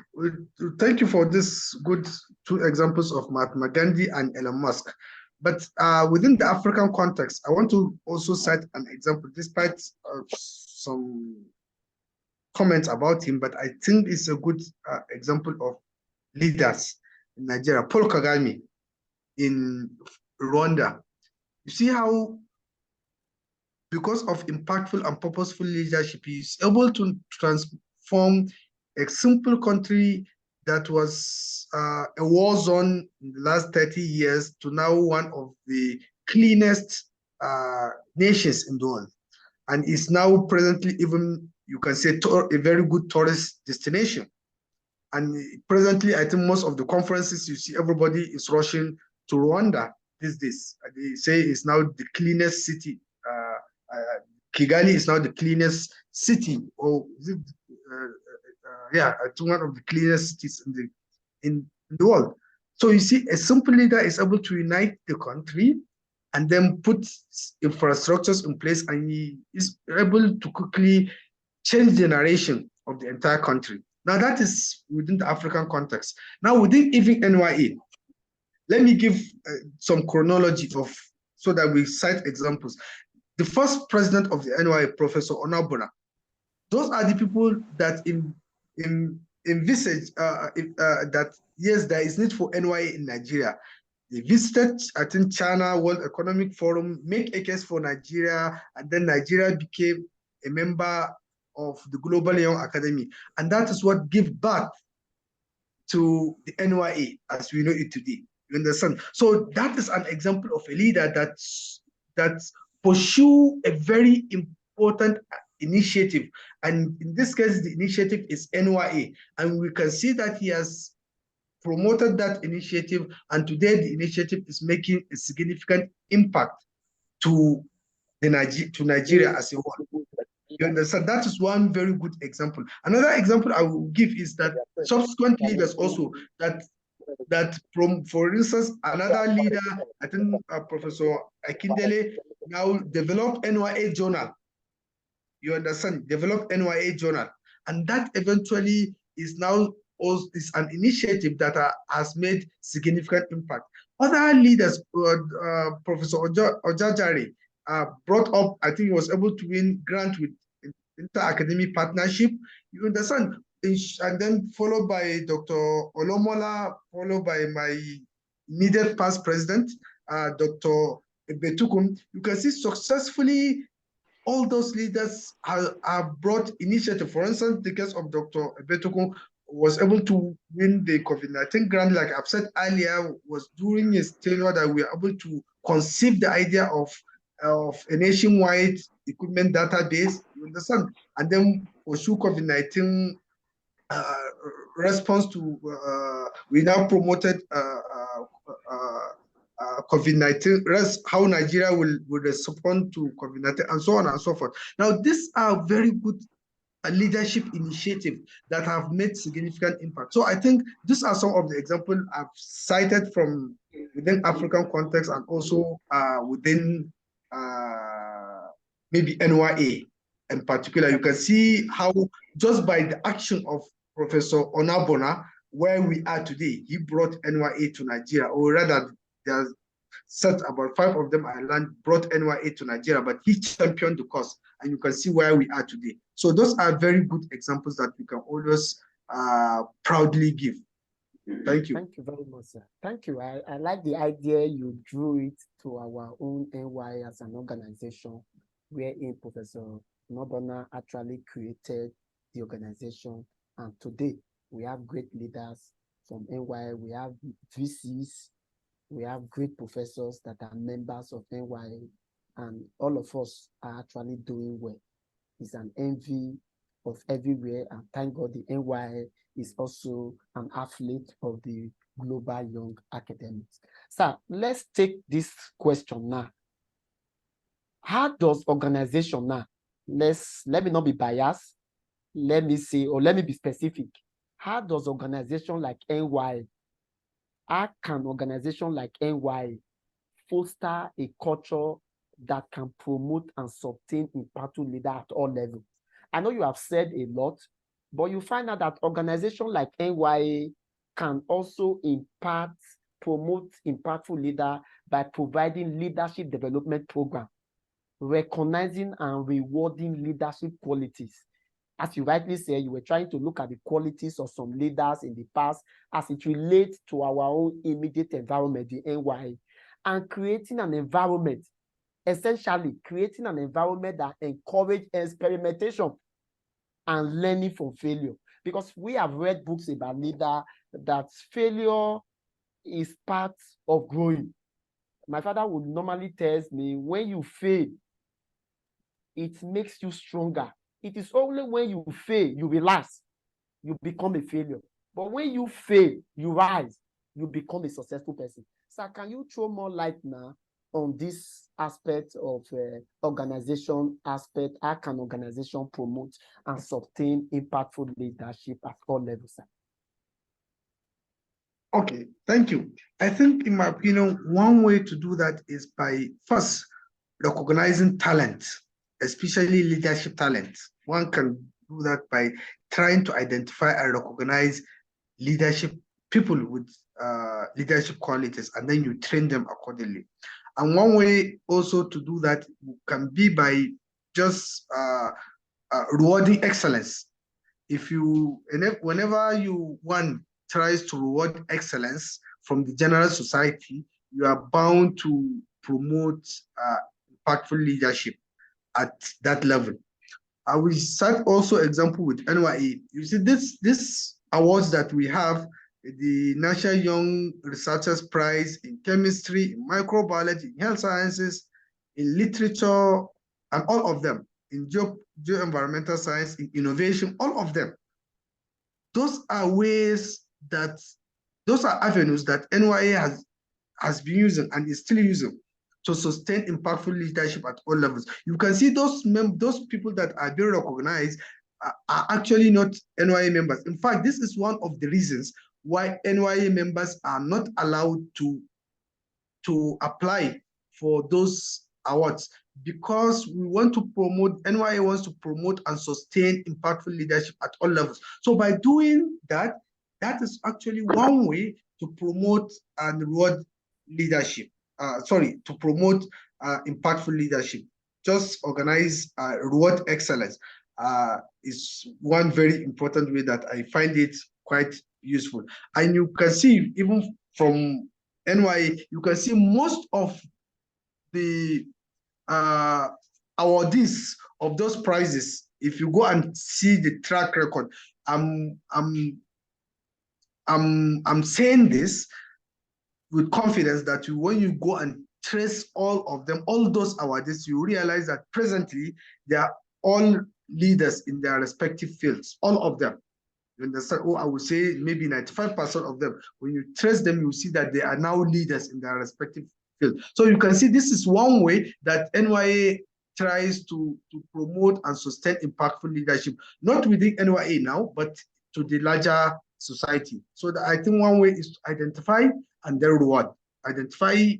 thank you for this good two examples of Mahatma Gandhi and Elon Musk. But within the African context, I want to also cite an example, despite some comments about him, but I think it's a good example of leaders in Nigeria. Paul Kagame in Rwanda. You see how, because of impactful and purposeful leadership, he is able to transform a simple country that was a war zone in the last 30 years to now one of the cleanest nations in the world. And is now presently even, you can say, a very good tourist destination. And presently, I think most of the conferences, you see everybody is rushing to Rwanda these days. They say it's now the cleanest city. Kigali is now the cleanest city, or is it, yeah, one of the cleanest cities in the world. So you see, a simple leader is able to unite the country and then put infrastructures in place, and he is able to quickly change the narration of the entire country. Now that is within the African context. Now within even NYA, let me give some chronology of, so that we cite examples. The first president of the NYA, Professor Onabona, those are the people that envisage that yes, there is need for NYA in Nigeria. They visited, I think, China World Economic Forum, make a case for Nigeria, and then Nigeria became a member of the Global Young Academy. And that is what gave birth to the NYA as we know it today. You understand? So that is an example of a leader that pursue a very important initiative. And in this case, the initiative is NYA. And we can see that he has promoted that initiative. And today the initiative is making a significant impact to Nigeria as a whole. You understand? That is one very good example. Another example I will give is that subsequent leaders also, that that from, for instance, another leader, I think Professor Akindele, now developed NYA journal. You understand? Developed NYA journal. And that eventually is now also is an initiative that has made significant impact. Other leaders, Professor Ojajari, brought up, I think he was able to win grant with inter-academic partnership. You understand? And then followed by Dr. Olomola, followed by my immediate past president, Dr. Betukun. You can see successfully all those leaders have brought initiative. For instance, the case of Dr. Betukun was able to win the COVID-19 grant, like I've said earlier, was during his tenure that we were able to conceive the idea of a nationwide equipment database, you understand? And then pursue COVID-19 response to, we now promoted COVID-19, how Nigeria will respond to COVID-19, and so on and so forth. Now, these are very good leadership initiatives that have made significant impact. So I think these are some of the examples I've cited from within African context and also within maybe NYA in particular. You can see how just by the action of Professor Onabona, where we are today, he brought NYA to Nigeria, or rather, there's set about 5 of them I learned, brought NYA to Nigeria, but he championed the cause, and you can see where we are today. So those are very good examples that we can always proudly give. Thank you. Thank you very much, sir. Thank you. I like the idea you drew it to our own NY as an organization, wherein Professor Nobona actually created the organization. And today, we have great leaders from NY, we have VCs, we have great professors that are members of NY, and all of us are actually doing well. It's an envy of everywhere, and thank God the NY is also an athlete of the global young academics. So let's take this question now. How does organization now, let me not be biased, let me say, or let me be specific. How does organization like NY, how can organization like NY foster a culture that can promote and sustain impactful leaders at all levels? I know you have said a lot, but you find out that organizations like NYA can also promote impactful leaders by providing leadership development programs, recognizing and rewarding leadership qualities. As you rightly said, you were trying to look at the qualities of some leaders in the past as it relates to our own immediate environment, the NYA, and creating an environment, essentially creating an environment that encourages experimentation and learning from failure. Because we have read books about leaders that failure is part of growing. My father would normally tell me, when you fail, it makes you stronger. It is only when you fail, you relax, you become a failure. But when you fail, you rise, you become a successful person. So can you throw more light now on this aspect of organization aspect? How can organization promote and sustain impactful leadership at all levels? Okay, thank you. I think, in my opinion, one way to do that is by first recognizing talent, especially leadership talent. One can do that by trying to identify and recognize leadership people with leadership qualities, and then you train them accordingly. And one way also to do that can be by just rewarding excellence. Whenever one tries to reward excellence from the general society, you are bound to promote impactful leadership at that level. I will cite also example with NYA. You see, this awards that we have, the National Young Researchers Prize in chemistry, in microbiology, in health sciences, in literature, and all of them, in geo-environmental science, in innovation, all of them. Those are avenues that NYA has been using and is still using to sustain impactful leadership at all levels. You can see those people that are being recognized are actually not NYA members. In fact, this is one of the reasons why NYA members are not allowed to apply for those awards, because we want to promote, NYA wants to promote and sustain impactful leadership at all levels. So by doing that, that is actually one way to promote and reward leadership. To promote impactful leadership. Just organize reward excellence is one very important way that I find it quite useful. And you can see even from NYA, you can see most of the awardees of those prizes. If you go and see the track record, I'm saying this with confidence that when you go and trace all of them, all those awardees, you realize that presently they are all leaders in their respective fields, all of them. You understand? I would say maybe 95% of them. When you trace them, you see that they are now leaders in their respective field. So you can see this is one way that NYA tries to promote and sustain impactful leadership, not within NYA now, but to the larger society. So I think one way is to identify and then reward. Identify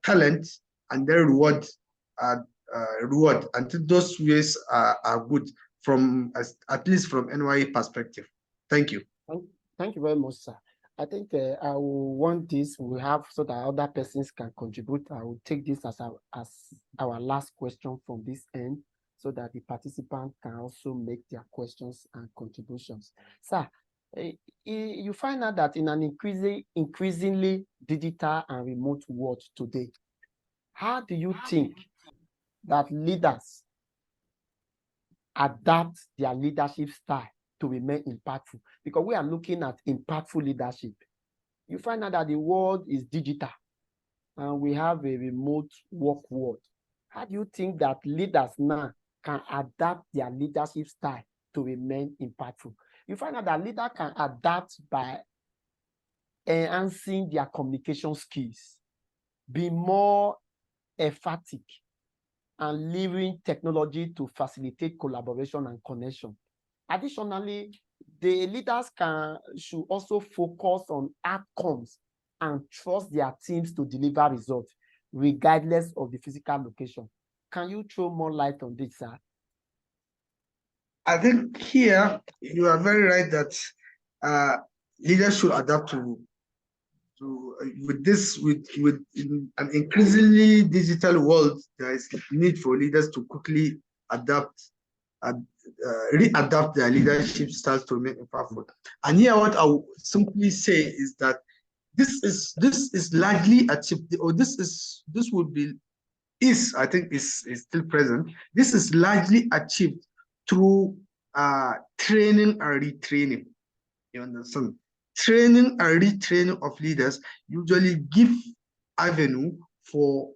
talent and then reward. And those ways are good from at least from NYA perspective. Thank you. Thank you very much, sir. I think I will want this, we have, so that other persons can contribute. I will take this as our last question from this end, so that the participants can also make their questions and contributions. Sir, you find out that in an increasingly digital and remote world today, how do you think that leaders adapt their leadership style to remain impactful? Because we are looking at impactful leadership. You find out that the world is digital and we have a remote work world. How do you think that leaders now can adapt their leadership style to remain impactful? You find out that leaders can adapt by enhancing their communication skills, be more emphatic, and leveraging technology to facilitate collaboration and connection. Additionally, the leaders should also focus on outcomes and trust their teams to deliver results, regardless of the physical location. Can you throw more light on this, sir? I think here you are very right that leaders should adapt with an increasingly digital world. There is need for leaders to quickly adapt and readapt their leadership styles to make it powerful. And here, what I will simply say is that this is largely achieved, or I think is still present. This is largely achieved through training and retraining. You understand? Training and retraining of leaders usually give avenue for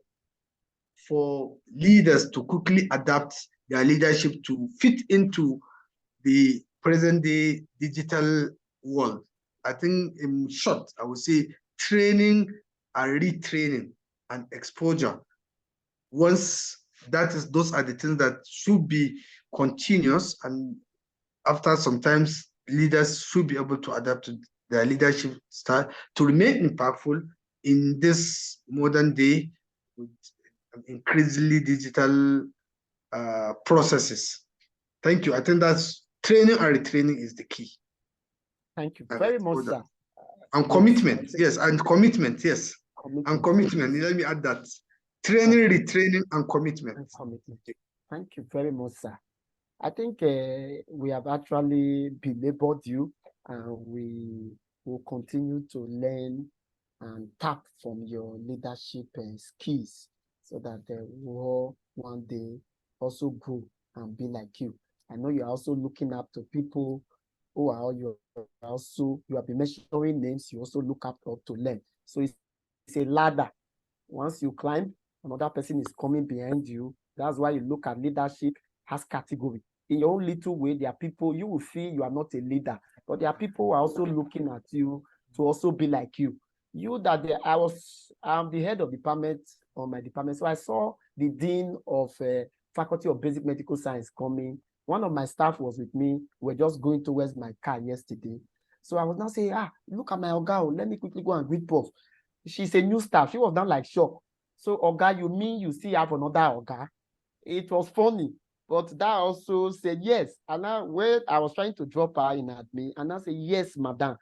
leaders to quickly adapt their leadership to fit into the present day digital world. I think in short, I would say training and retraining and exposure. Once those are the things that should be continuous, and after sometimes leaders should be able to adapt to their leadership style to remain impactful in this modern day with increasingly digital processes. Thank you. I think that's training and retraining is the key. Thank you very much, sir. And commitment, yes, and commitment, yes. And commitment, let me add that. Training, retraining, and commitment. Thank you very much, sir. I think we have actually belabored you, and we will continue to learn and tap from your leadership skills, so that we will one day also grow and be like you. I know you're also looking up to people who are you have been mentioning names, you also look up to learn. So it's a ladder. Once you climb, another person is coming behind you. That's why you look at leadership as category. In your own little way, there are people you will feel you are not a leader, but there are people who are also looking at you to also be like you. I'm the head of department on my department, so I saw the dean of Faculty of Basic Medical Science coming. One of my staff was with me. We're just going towards my car yesterday. So I was now saying, look at my Oga, let me quickly go and greet Prof. She's a new staff. She was now like shocked. So Oga, you mean you still have another Oga? It was funny, but that also said yes. And now when I was trying to drop her in admin, and I said, yes, madam.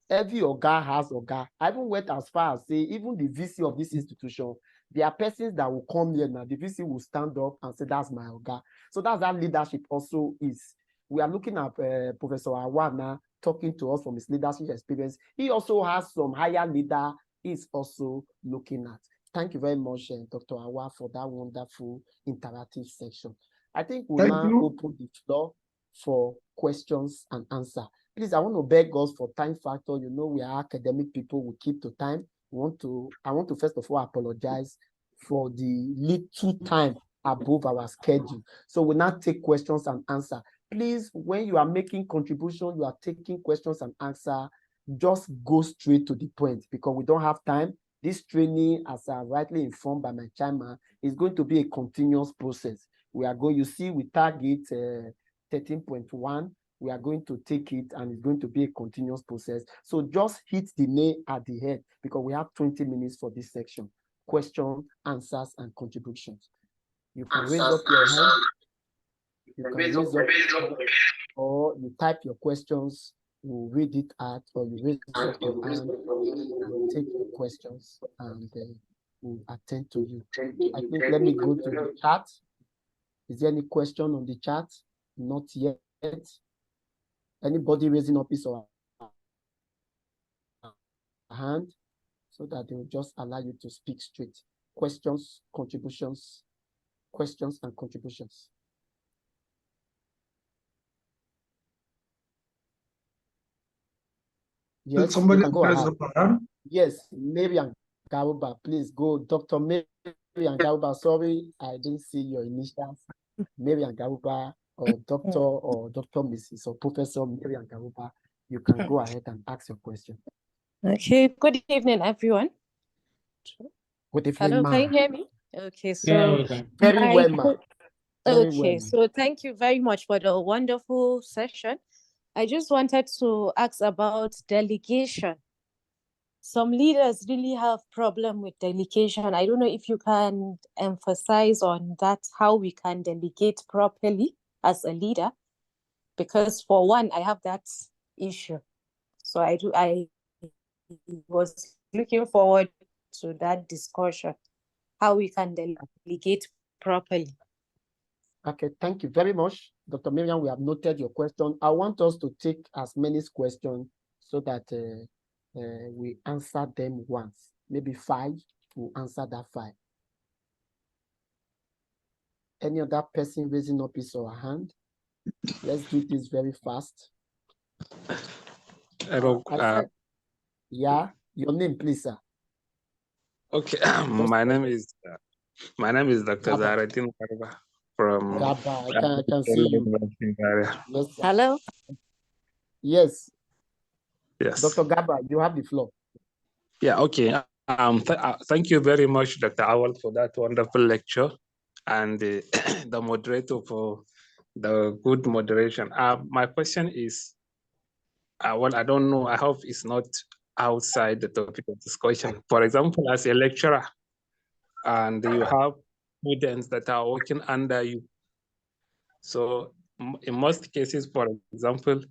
Every Oga has Oga. I even went as far as say, even the VC of this institution, there are persons that will come here now. The VC will stand up and say, that's my Oga. So that's how leadership also is. We are looking at Professor Auwal now talking to us from his leadership experience. He also has some higher leader he's also looking at. Thank you very much, Dr. Auwal, for that wonderful interactive section. I think we'll now open the floor for questions and answer. Please, I want to beg us for time factor. You know, we are academic people. We keep to time. I want to first of all apologize for the little time above our schedule. So we'll now take questions and answer. Please, when you are making contribution, you are taking questions and answer, just go straight to the point because we don't have time. This training, as I rightly informed by my chairman, is going to be a continuous process. We are going, you see, we target 13.1. We are going to take it and it's going to be a continuous process. So just hit the nail at the head because we have 20 minutes for this section. Questions, answers, and contributions. You can raise up your hand. You can raise up or you type your questions, we'll read it out, or you raise up your hand and take your questions and we'll attend to you. I think let me go to the chat. Is there any question on the chat? Not yet. Anybody raising up his or her hand so that they will just allow you to speak straight. Questions, contributions, questions and contributions. Yes, somebody you can go ahead. Yes, Miriam Garuba, please go. Dr. Miriam Garuba, sorry, I didn't see your initials. Miriam Garuba, or Dr. or Dr. Mrs. or Professor Miriam Garuba, you can go ahead and ask your question. Okay, good evening, everyone. Good evening, hello, can you hear me? Okay, so yeah, very well, ma. Okay, so thank you very much for the wonderful session. I just wanted to ask about delegation. Some leaders really have problem with delegation. I don't know if you can emphasize on that, how we can delegate properly as a leader, because for one, I have that issue. So I was looking forward to that discussion, how we can delegate properly. Okay, thank you very much, Dr. Miriam. We have noted your question. I want us to take as many questions so that we answer them once. Maybe 5, we'll answer that 5. Any other person raising up his or her hand? Let's do this very fast. Hello. Yeah, your name, please, sir. Okay, my name is Dr. Zahraddin Garba from Garba. I can see you. Yes, hello. Yes. Yes. Dr. Garba, you have the floor. Yeah. Okay. Thank you very much, Dr. Auwal, for that wonderful lecture, and the moderator for the good moderation. My question is, well, I don't know. I hope it's not outside the topic of discussion. For example, as a lecturer, and you have students that are working under you. So in most cases, for example,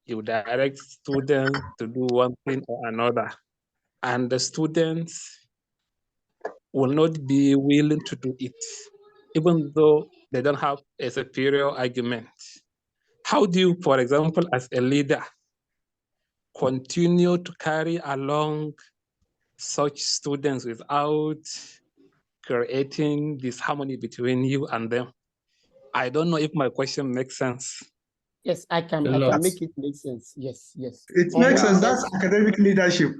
you direct students to do one thing or another, and the students will not be willing to do it, even though they don't have a superior argument. How do you, for example, as a leader, continue to carry along such students without creating disharmony between you and them? I don't know if my question makes sense. Yes, I can make it make sense. Yes. It makes sense. That's academic leadership.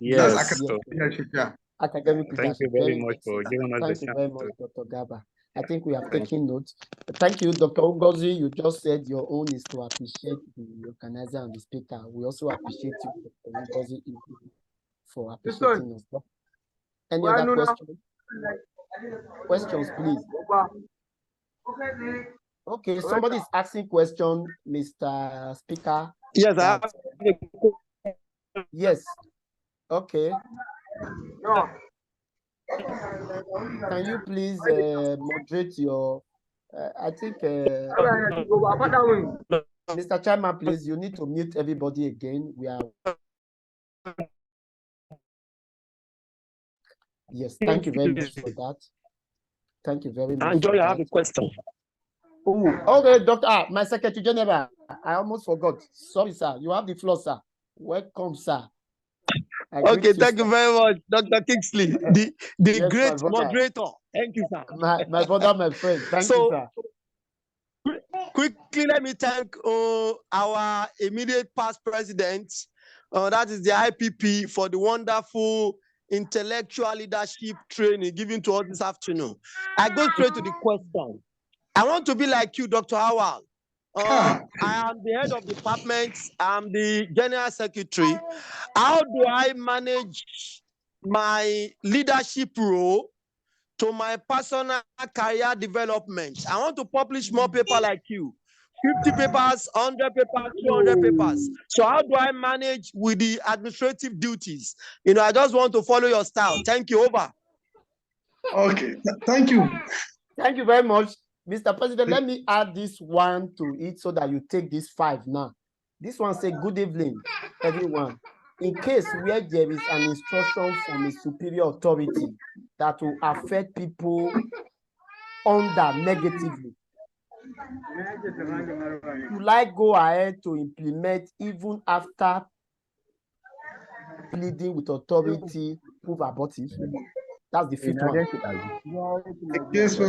Yes. That's academic leadership, yeah. Academic Thank you very much for giving us the chance. Thank you very much, Dr. Garba. I think we have taken notes. Thank you, Dr. Ngozi. You just said your own is to appreciate the organizer and the speaker. We also appreciate you, Dr. Ngozi, for appreciating us. Any other questions? Questions, please. Okay, somebody is asking question, Mr. Speaker. Yes, I have Yes. Okay. no. Can you please moderate your? I think, Mr. Chairman, please, you need to mute everybody again. We are. Yes, thank you very much for that. Thank you very much. Enjoy, I have a question. Oh, okay, Doctor. My Secretary General, I almost forgot. Sorry, sir. You have the floor, sir. Welcome, sir. Okay, thank you very much, Dr. Kingsley, the yes, great moderator. Thank you, sir. My brother, my friend. Thank you, sir. Quickly, let me thank our immediate past president, that is the IPP, for the wonderful intellectual leadership training given to us this afternoon. I go straight to the question. I want to be like you, Dr. Auwal. I am the head of department. I'm the general secretary. How do I manage my leadership role to my personal career development? I want to publish more paper like you. 50 papers, 100 papers, 200 papers. So how do I manage with the administrative duties? You know, I just want to follow your style. Thank you. Over. Okay, thank you. Thank you very much. Mr. President, let me add this one to it so that you take this 5 now. This one says, good evening, everyone. In case where there is an instruction from a superior authority that will affect people under negatively, will I go ahead to implement even after pleading with authority prove abortive? That's the 5th one. Yes,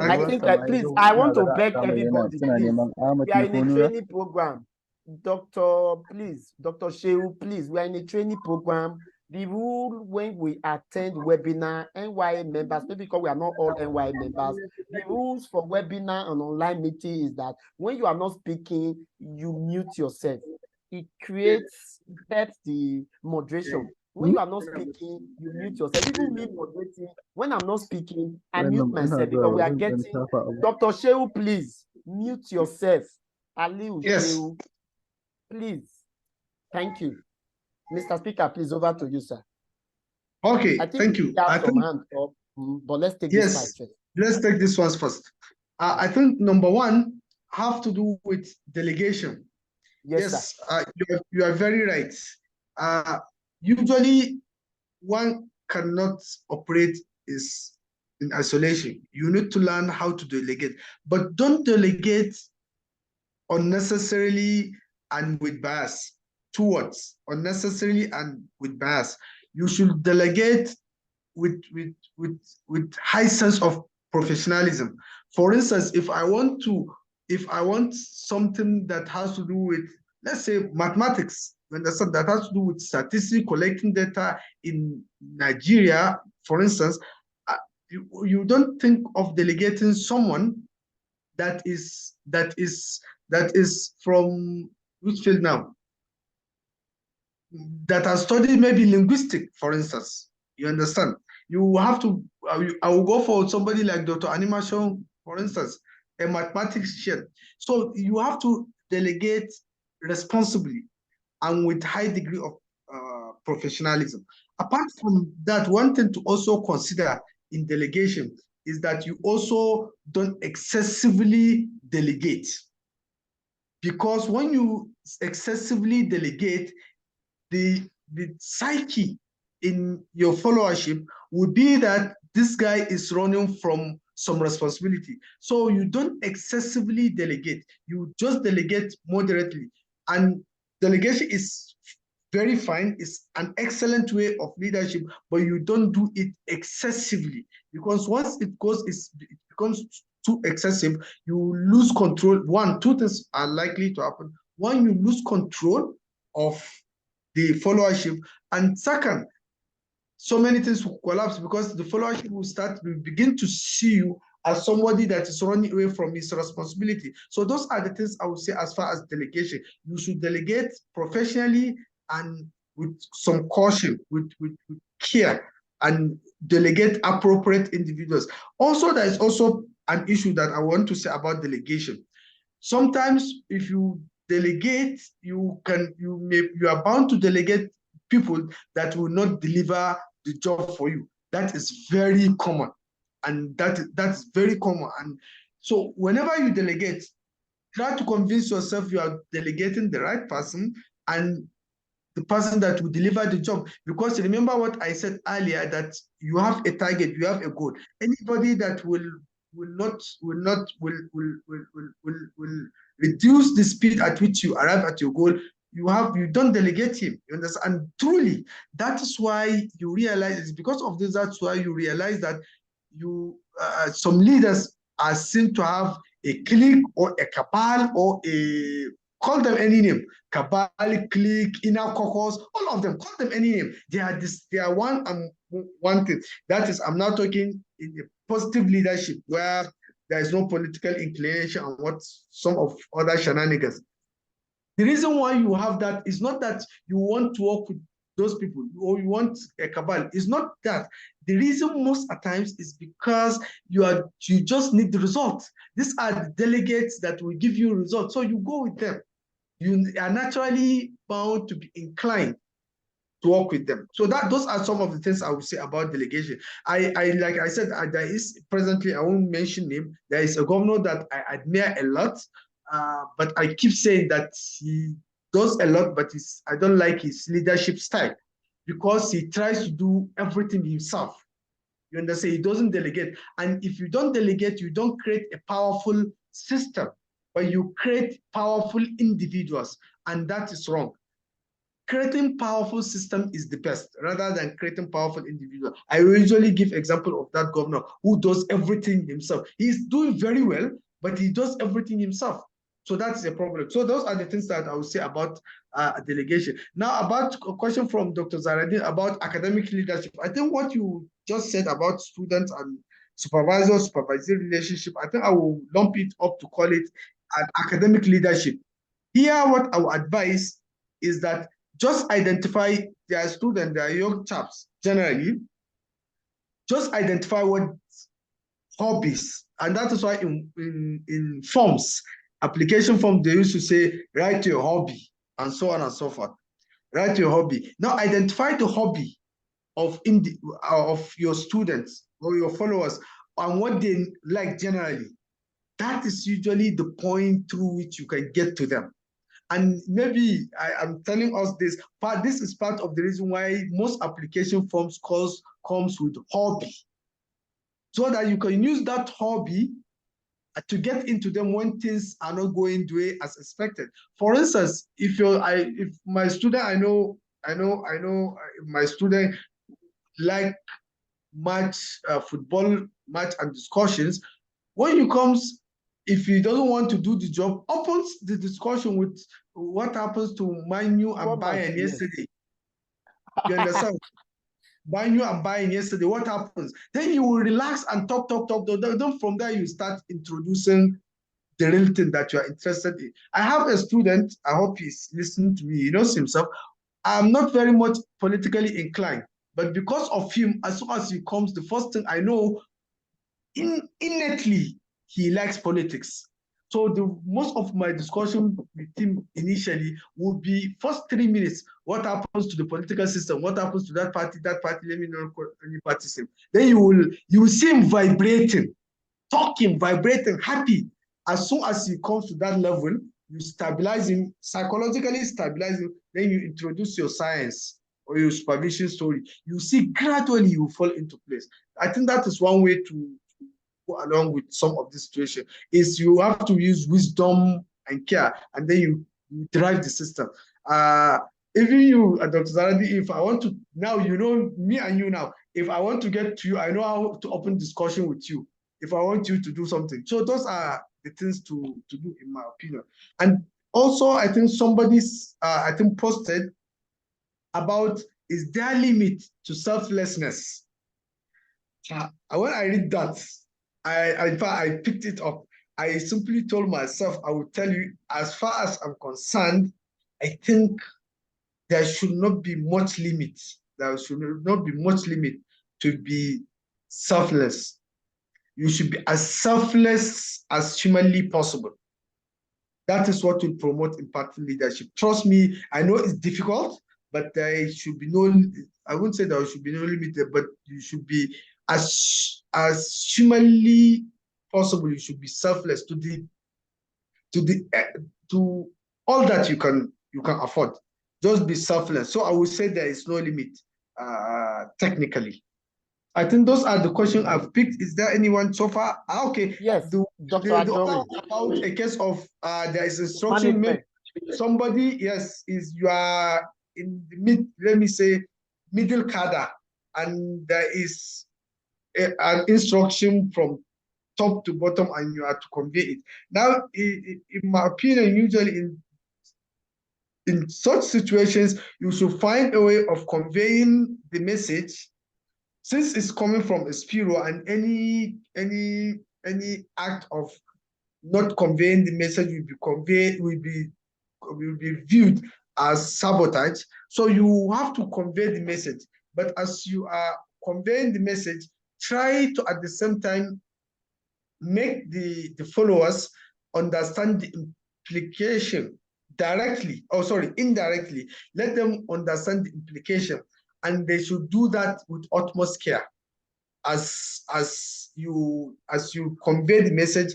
I think, please, I want to beg everybody, please. We are in a training program. Dr. Shehu, please, we are in a training program. The rule when we attend webinar, NYA members, maybe because we are not all NYA members, the rules for webinar and online meeting is that when you are not speaking, you mute yourself. It helps the moderation. When you are not speaking, you mute yourself. Even me moderating, when I'm not speaking, I mute myself because we are getting. Dr. Shehu, please mute yourself. Aliu Shehu, please. Thank you. Mr. Speaker, please, over to you, sir. Okay, thank you. I think hand up, but let's take this first. Let's take this one first. I think number one have to do with delegation. Yes, you are very right. Usually, one cannot operate in isolation. You need to learn how to delegate, but don't delegate unnecessarily and with bias. 2 words: unnecessarily and with bias. You should delegate with high sense of professionalism. For instance, if I want something that has to do with, let's say, mathematics, you understand, that has to do with statistics, collecting data in Nigeria, for instance, you don't think of delegating someone that is from which field now? That has studied maybe linguistic, for instance. You understand? You have to, I will go for somebody like Dr. Animation, for instance, a mathematician. So you have to delegate responsibly and with high degree of professionalism. Apart from that, one thing to also consider in delegation is that you also don't excessively delegate. Because when you excessively delegate, the psyche in your followership would be that this guy is running from some responsibility. So you don't excessively delegate. You just delegate moderately. And delegation is very fine. It's an excellent way of leadership, but you don't do it excessively, because once it becomes too excessive, you lose control. 2 things are likely to happen. One, you lose control of the followership, and second, so many things will collapse because the followership will begin to see you as somebody that is running away from his responsibility. So those are the things I would say as far as delegation. You should delegate professionally and with some caution, with care, and delegate appropriate individuals. Also, there is also an issue that I want to say about delegation. Sometimes if you delegate, you are bound to delegate people that will not deliver the job for you. That is very common, and that's very common. And so whenever you delegate, try to convince yourself you are delegating the right person and the person that will deliver the job. Because remember what I said earlier, that you have a target, you have a goal. Anybody that will reduce the speed at which you arrive at your goal, you don't delegate him. You understand? And truly, that is why you realize, it's because of this, that's why you realize that some leaders are seen to have a clique or a cabal or call them any name, cabal, clique, inner caucus, all of them, call them any name. They are one thing. That is, I'm not talking in a positive leadership where there is no political inclination and what some of other shenanigans. The reason why you have that is not that you want to work with those people or you want a cabal. It's not that. The reason most at times is because you just need the results. These are the delegates that will give you results. So you go with them. You are naturally bound to be inclined to work with them. So those are some of the things I would say about delegation. Like I said, there is presently, I won't mention him, there is a governor that I admire a lot, but I keep saying that he does a lot, but I don't like his leadership style because he tries to do everything himself. You understand? He doesn't delegate. And if you don't delegate, you don't create a powerful system, but you create powerful individuals, and that is wrong. Creating powerful system is the best rather than creating powerful individual. I usually give example of that governor who does everything himself. He's doing very well, but he does everything himself. So that's a problem. So those are the things that I would say about delegation. Now, about a question from Dr. Zaradin about academic leadership. I think what you just said about students and supervisory relationship, I think I will lump it up to call it an academic leadership. Here, what I would advise is that just identify their students, their young chaps, generally, just identify what hobbies, and that is why in forms, application form, they used to say, write your hobby, and so on and so forth. Write your hobby. Now identify the hobby of your students or your followers and what they like generally. That is usually the point through which you can get to them. And maybe I'm telling us this, but this is part of the reason why most application forms comes with hobby, so that you can use that hobby to get into them when things are not going the way as expected. For instance, if my student, I know if my student like match, football match and discussions, when he comes, if he doesn't want to do the job, opens the discussion with what happens to Man U and Bayern yesterday. You understand? Man U and Bayern yesterday, what happens? Then you will relax and talk. Then from there, you start introducing the real thing that you are interested in. I have a student, I hope he's listening to me, he knows himself. I'm not very much politically inclined, but because of him, as soon as he comes, the first thing I know, innately, he likes politics. So most of my discussion with him initially would be first 3 minutes. What happens to the political system? What happens to that party? Let me know any party system. Then you will see him vibrating, talking, vibrating, happy. As soon as he comes to that level, you stabilize him, psychologically stabilize him. Then you introduce your science or your supervision story. You see gradually you fall into place. I think that is one way to go along with some of this situation, is you have to use wisdom and care, and then you drive the system. Even you, Dr. Zaradi, if I want to, now you know me and you now, if I want to get to you, I know how to open discussion with you, if I want you to do something. So those are the things to do, in my opinion. And also, I think somebody's, posted about, is there a limit to selflessness? When I read that, in fact, I picked it up. I simply told myself, I will tell you, as far as I'm concerned, I think there should not be much limit. There should not be much limit to be selfless. You should be as selfless as humanly possible. That is what will promote impactful leadership. Trust me, I know it's difficult, but there should be no, I wouldn't say there should be no limit, but you should be as humanly possible. You should be selfless to all that you can afford. Just be selfless. So I would say there is no limit technically. I think those are the questions I've picked. Is there anyone so far? Okay. Yes, Dr. Ajori. About a case of there is instruction made. Somebody, yes, you are in the let me say, middle cadre, and there is an instruction from top to bottom, and you have to convey it. Now, in my opinion, usually in such situations, you should find a way of conveying the message, since it's coming from a spiro, and any act of not conveying the message will be viewed as sabotage. So you have to convey the message. But as you are conveying the message, try to at the same time make the followers understand the implication indirectly. Let them understand the implication, and they should do that with utmost care. As you convey the message,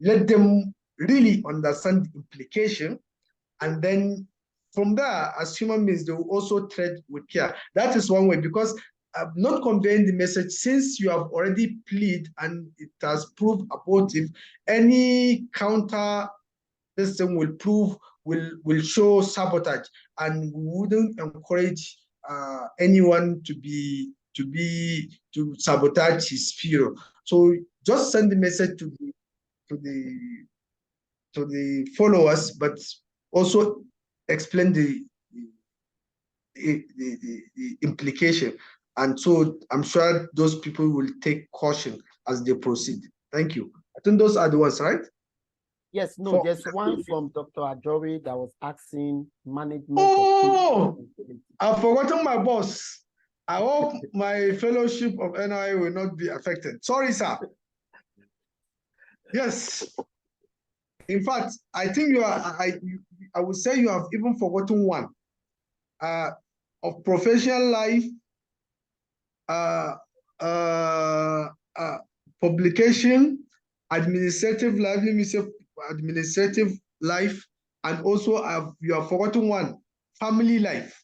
let them really understand the implication, and then from there, as human beings, they will also tread with care. That is one way, because not conveying the message, since you have already plead and it has proved abortive, any counter system will show sabotage, and we wouldn't encourage anyone to sabotage his sphere. So just send the message to the followers, but also explain the implication. And so I'm sure those people will take caution as they proceed. Thank you. I think those are the ones, right? Yes, no, there's one from Dr. Ajori that was asking management. Oh, I've forgotten my boss. I hope my fellowship of NI will not be affected. Sorry, sir. Yes. In fact, I think I would say you have even forgotten one. Of professional life, publication, administrative life, let me say administrative life, and also you have forgotten one, family life.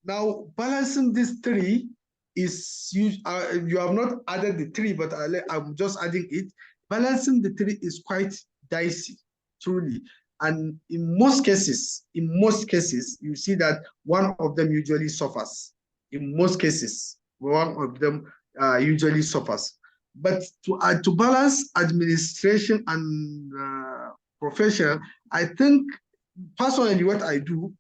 Now, balancing these three is, you have not added the three, but I'm just adding it. Balancing the three is quite dicey, truly. And in most cases, you see that one of them usually suffers. In most cases, one of them usually suffers. But to balance administration and profession, I think personally what I do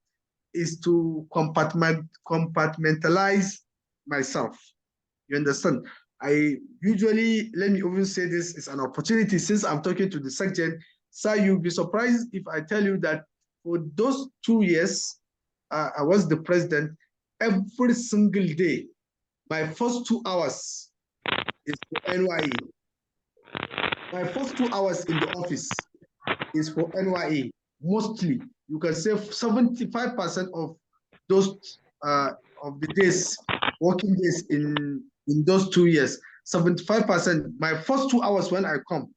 is to compartmentalize myself. You understand? I usually, let me even say this is an opportunity, since I'm talking to the section. Sir, you'll be surprised if I tell you that for those 2 years, I was the president. Every single day, my first 2 hours is for NYE. My first 2 hours in the office is for NYE. Mostly, you can say 75% of those of the days, working days in those 2 years, 75%, my first 2 hours when I come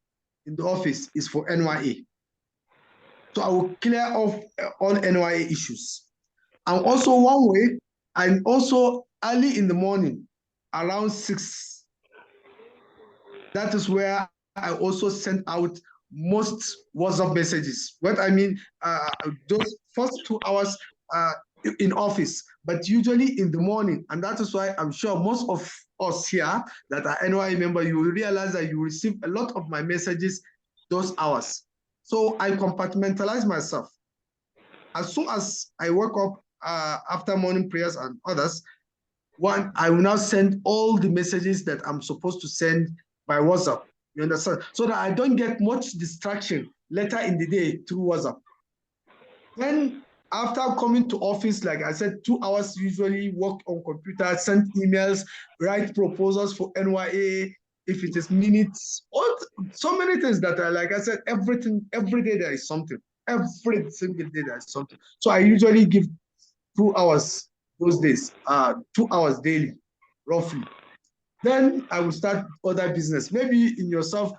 in the office is for NYA. So I will clear off all NYA issues. And also one way, and also early in the morning, around 6, that is where I also send out most WhatsApp messages. What I mean, those first 2 hours in office, but usually in the morning. And that is why I'm sure most of us here that are NYA member, you will realize that you receive a lot of my messages those hours. So I compartmentalize myself. As soon as I wake up after morning prayers and others, I will now send all the messages that I'm supposed to send by WhatsApp. You understand? So that I don't get much distraction later in the day through WhatsApp. Then after coming to office, like I said, 2 hours usually work on computer, send emails, write proposals for NYA, if it is minutes, so many things that are, like I said, everything, every day there is something. Every single day there is something. So I usually give 2 hours those days, 2 hours daily, roughly. Then I will start other business. Maybe in yourself,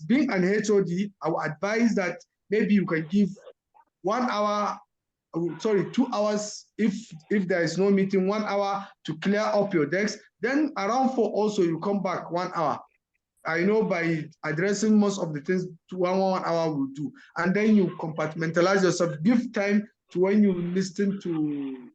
being an HOD, I will advise that maybe you can give 1 hour, 2 hours if there is no meeting, 1 hour to clear up your decks. Then around 4 also you come back 1 hour. I know by addressing most of the things, 1 hour will do. And then you compartmentalize yourself, give time to when you listen to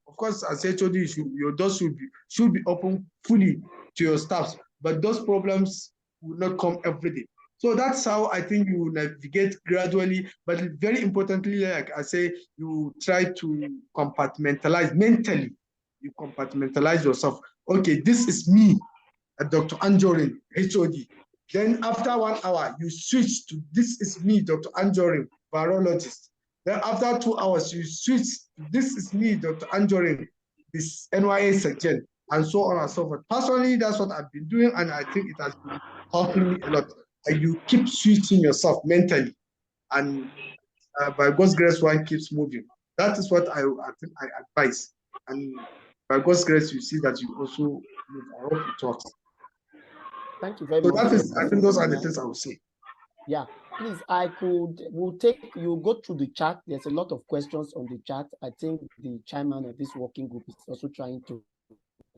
of course, as HOD, your doors should be open fully to your staffs, but those problems will not come every day. So that's how I think you navigate gradually, but very importantly, like I say, you try to compartmentalize mentally. You compartmentalize yourself. Okay, this is me, Dr. Anjorin, HOD. Then after 1 hour, you switch to this is me, Dr. Anjorin, virologist. Then after 2 hours, you switch to this is me, Dr. Anjorin, this NYA surgeon, and so on and so forth. Personally, that's what I've been doing, and I think it has been helping me a lot. And you keep switching yourself mentally, and by God's grace, one keeps moving. That is what I think I advise. And by God's grace, you see that you also move. I hope it works. Thank you very So much. that is, I think those are the things I will say. Yeah, please, we'll go through the chat. There's a lot of questions on the chat. I think the chairman of this working group is also trying to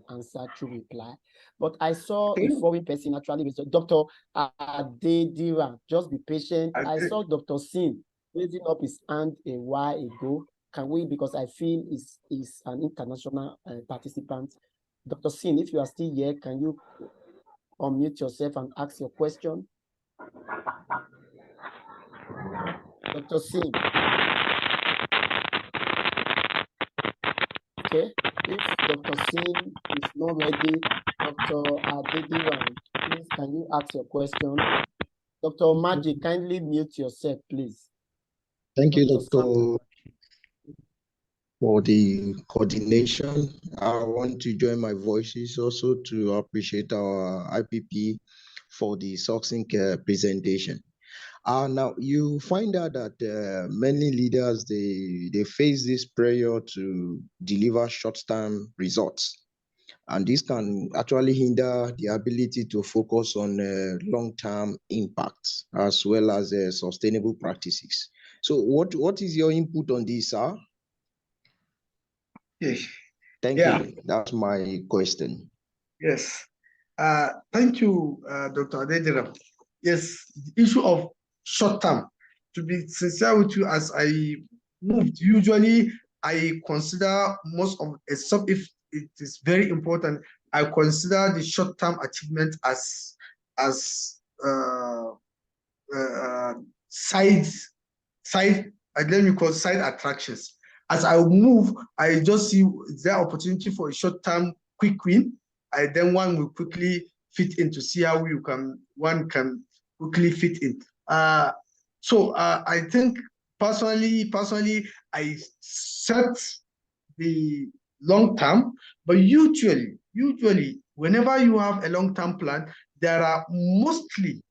answer through reply. But I saw a foreign person actually, Dr. Adedira. Just be patient. I saw Dr. Sin raising up his hand a while ago. Can we, because I feel is an international participant. Dr. Sin, if you are still here, can you unmute yourself and ask your question? Dr. Singh. Okay, if Dr. Singh is not ready, Dr. Adediran, please can you ask your question? Dr. Magic, kindly mute yourself, please. Thank you, Doctor, for the coordination. I want to join my voices also to appreciate our IPP for the succinct presentation. Now, you find out that many leaders, they face this pressure to deliver short-term results. And this can actually hinder the ability to focus on long-term impacts as well as sustainable practices. So what is your input on this, sir? Yes. Thank you. That's my question. Yes. Thank you, Dr. Adedira. Yes, the issue of short term. To be sincere with you, as I moved, usually I consider most of, except if it is very important, I consider the short term achievement as side, let me call side attractions. As I move, I just see there opportunity for a short term quick win. Then one will quickly fit in to see how one can quickly fit in. So I think personally, I set the long term, but usually, whenever you have a long term plan, there are mostly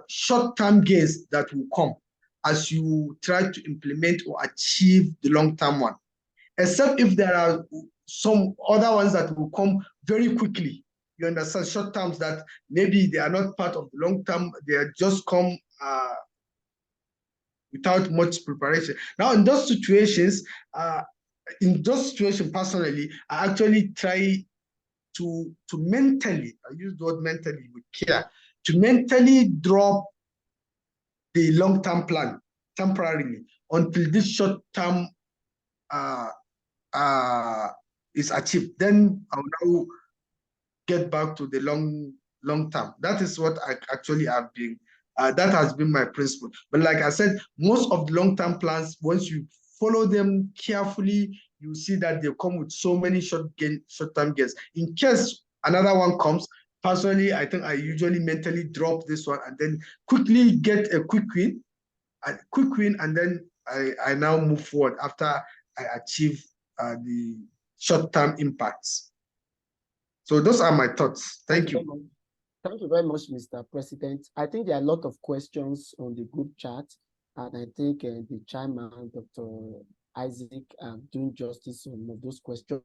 short term gains that will come as you try to implement or achieve the long term one, except if there are some other ones that will come very quickly. You understand, short terms that maybe they are not part of the long term, they are just come without much preparation. Now, in those situations, personally, I actually try to mentally, I use the word mentally with care, to mentally drop the long-term plan temporarily until this short-term is achieved. Then I'll now get back to the long term. That is what I actually have been. That has been my principle. But like I said, most of the long-term plans, once you follow them carefully, you see that they come with so many short-term gains. In case another one comes, personally, I think I usually mentally drop this one and then quickly get a quick win, and then I now move forward after I achieve the short-term impacts. So those are my thoughts. Thank you. Thank you very much, Mr. President. I think there are a lot of questions on the group chat, and I think the chairman, Dr. Isaac, doing justice on some of those questions.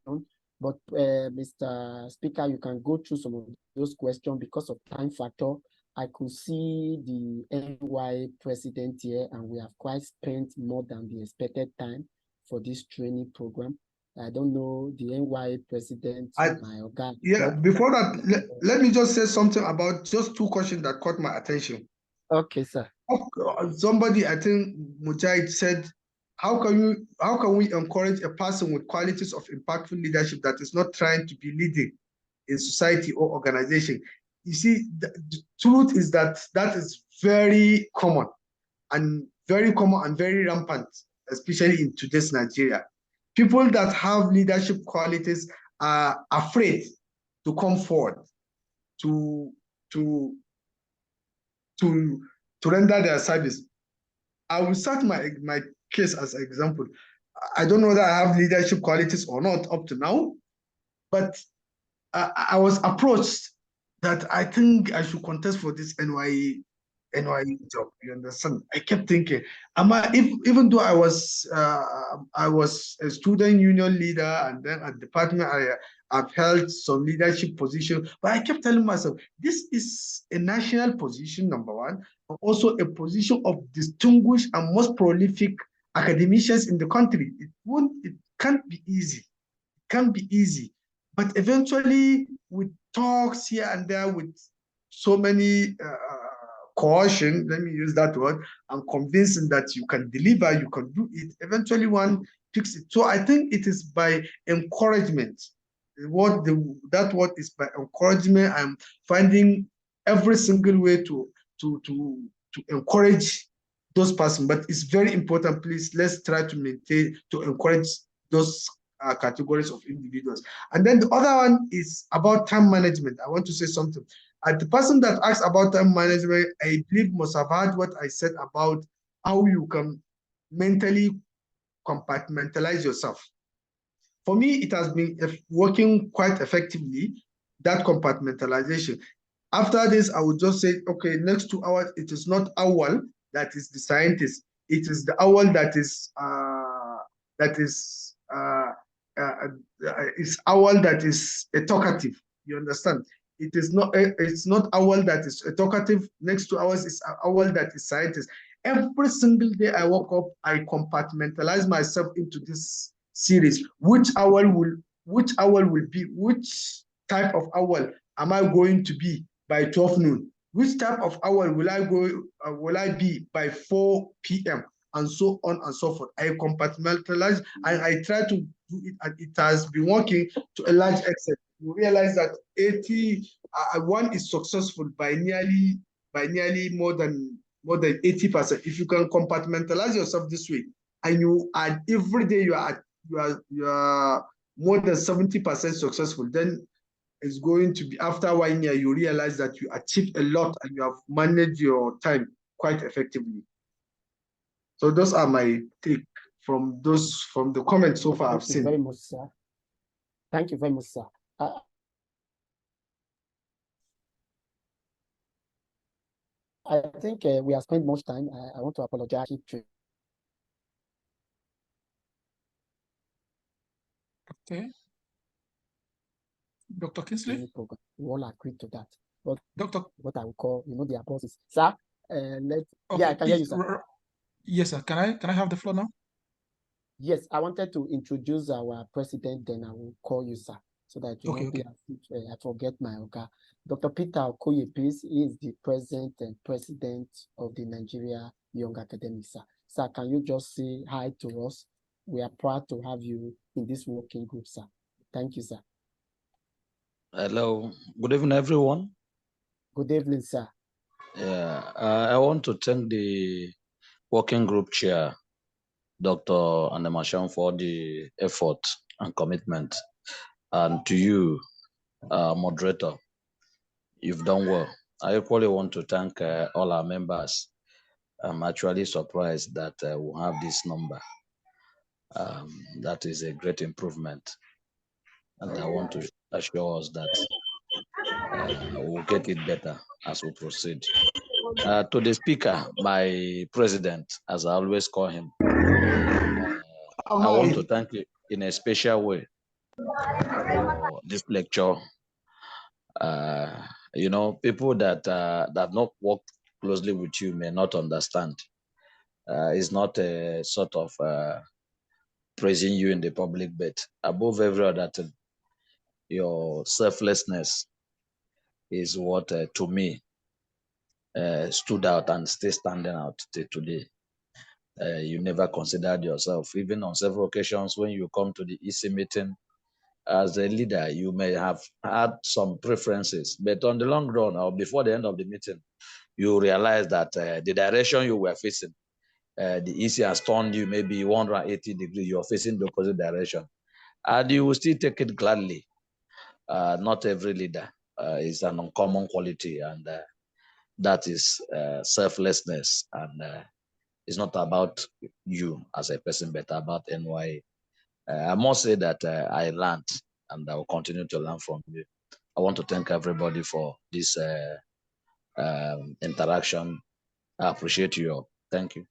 But Mr. Speaker, you can go through some of those questions because of time factor. I could see the NY president here, and we have quite spent more than the expected time for this training program. I don't know the NY president, my organ. Yeah, before that, let me just say something about just two questions that caught my attention. Okay, sir. Somebody, I think Mujahid said, how can we encourage a person with qualities of impactful leadership that is not trying to be leading in society or organization? You see, the truth is that is very common and very rampant, especially in today's Nigeria. People that have leadership qualities are afraid to come forward to render their service. I will start my case as an example. I don't know that I have leadership qualities or not up to now, but I was approached that I think I should contest for this NYE job. You understand? I kept thinking, even though I was a student union leader, and then at department I've held some leadership position, but I kept telling myself, this is a national position, number one, and also a position of distinguished and most prolific academicians in the country. It can't be easy. It can't be easy. But eventually, with talks here and there, with so many coercion, let me use that word, and convincing that you can deliver, you can do it, eventually one picks it. So I think it is by encouragement. That word is by encouragement. I'm finding every single way to encourage those persons. But it's very important, please, let's try to encourage those categories of individuals. And then the other one is about time management. I want to say something. The person that asked about time management, I believe must have heard what I said about how you can mentally compartmentalize yourself. For me, it has been working quite effectively, that compartmentalization. After this, I would just say, okay, next 2 hours, it is not Auwal that is the scientist. It is the Auwal is Auwal that is a talkative. You understand? It's not Auwal that is a talkative. Next 2 hours is Auwal that is scientist. Every single day I woke up, I compartmentalize myself into this series. Which Auwal will be? Which type of Auwal am I going to be by 12 noon? Which type of Auwal will I be by 4 p.m.? And so on and so forth. I compartmentalize and I try to do it, and it has been working to a large extent. You realize that one is successful by nearly more than 80%. If you can compartmentalize yourself this way, and you add every day you are more than 70% successful, then it's going to be after 1 year you realize that you achieved a lot and you have managed your time quite effectively. So those are my take from the comments so far I've seen. Thank you very much, sir. Thank you very much, sir. I think we have spent much time. I want to apologize. Okay. Dr. Kingsley? We all agree to that. But Doctor, what I would call, the apostles. Sir, okay, yeah, I can hear you, sir. Yes, sir. Can I have the floor now? Yes, I wanted to introduce our president, then I will call you, sir, so that you okay. I forget my Oga. Dr. Peter Okoye, please, he is the president and president of the Nigeria Young Academics, sir. Sir, can you just say hi to us? We are proud to have you in this working group, sir. Thank you, sir. Hello. Good evening, everyone. Good evening, sir. Yeah, I want to thank the working group chair, Dr. Anemashan, for the effort and commitment. And to you, moderator, you've done well. I equally want to thank all our members. I'm actually surprised that we have this number. That is a great improvement. And I assure us that we'll get it better as we proceed. To the speaker, my president, as I always call him, I want to thank you in a special way for this lecture. You know, people that have not worked closely with you may not understand. It's not a sort of praising you in the public, but above every other thing, your selflessness is what, to me, stood out and still standing out till today. You never considered yourself. Even on several occasions when you come to the EC meeting, as a leader, you may have had some preferences, but on the long run or before the end of the meeting, you realize that the direction you were facing, the EC has turned you maybe 180 degrees, you're facing the opposite direction. And you will still take it gladly. Not every leader is an uncommon quality, and that is selflessness. And it's not about you as a person, but about NYA. I must say that I learned, and I will continue to learn from you. I want to thank everybody for this interaction. I appreciate you all. Thank you.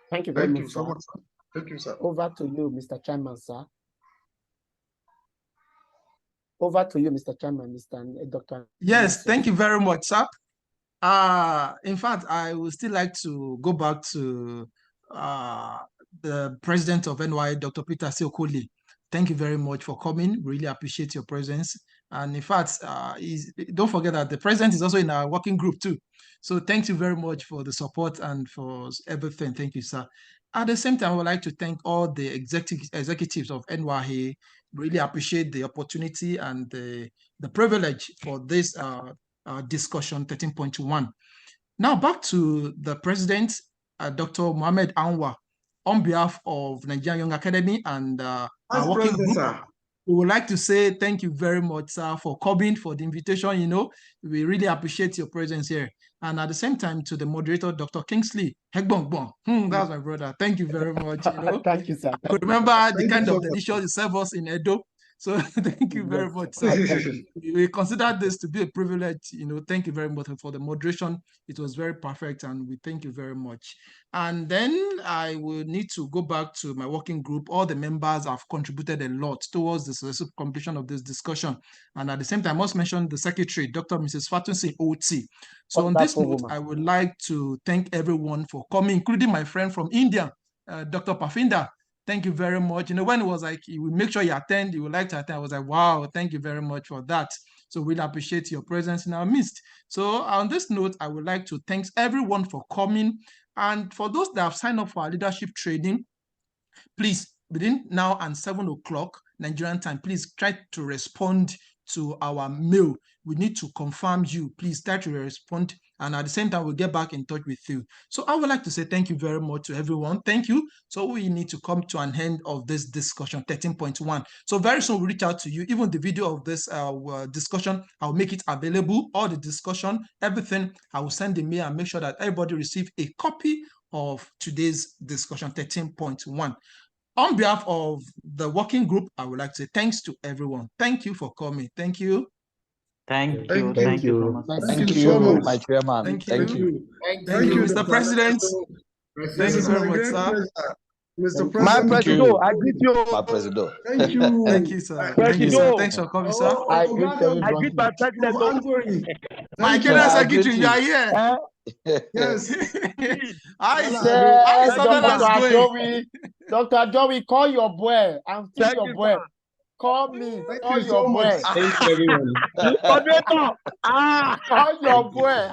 Thank you very much, so much, sir. Thank you, sir. Over to you, Mr. Chairman, sir. Over to you, Mr. Chairman, Mr. Dr. Yes, thank you very much, sir. In fact, I would still like to go back to the president of NY, Dr. Peter Seokoli. Thank you very much for coming. Really appreciate your presence. And in fact, don't forget that the president is also in our working group too. So thank you very much for the support and for everything. Thank you, sir. At the same time, I would like to thank all the executives of NYA. Really appreciate the opportunity and the privilege for this discussion 13.1. Now back to the president, Dr. Mohammed Auwal, on behalf of Nigerian Young Academy and our working group. We would like to say thank you very much, sir, for coming, for the invitation. You know, we really appreciate your presence here. And at the same time, to the moderator, Dr. Kingsley, Eghonghon, that's my brother. Thank you very much. You know, thank you, sir. I could remember the kind of delicious you serve us in Edo. So thank you very much, sir. We consider this to be a privilege. You know, thank you very much for the moderation. It was very perfect, and we thank you very much. And then I will need to go back to my working group. All the members have contributed a lot towards the successful completion of this discussion. And at the same time, I must mention the secretary, Dr. Mrs. Fatunsi OT. So on this note, I would like to thank everyone for coming, including my friend from India, Dr. Pafinda. Thank you very much. You know, when it was like, you would make sure you attend, you would like to attend, I was like, wow, thank you very much for that. So we'll appreciate your presence in our midst. So on this note, I would like to thank everyone for coming. And for those that have signed up for our leadership training, please, within now and 7 o'clock Nigerian time, please try to respond to our mail. We need to confirm you. Please try to respond. And at the same time, we'll get back in touch with you. So I would like to say thank you very much to everyone. Thank you. So we need to come to an end of this discussion, 13.1. So very soon we'll reach out to you. Even the video of this discussion, I'll make it available. All the discussion, everything, I will send the mail and make sure that everybody receive a copy of today's discussion, 13.1. On behalf of the working group, I would like to say thanks to everyone. Thank you for coming. Thank you. Thank you. Thank you so much. Thank you, my chairman. Thank you. Thank you. Thank you, Mr. President. Thank you very much, sir. Mr. President. My President, I greet you. My President. Thank you. Thank you, sir. Thank you, sir. Thanks for coming, sir. I greet my president. My general secretary, you are here. Yes. Dr. Ajowi, call your boy. I'm still your boy. Call me. Call your boy. Thanks, everyone. Call your boy.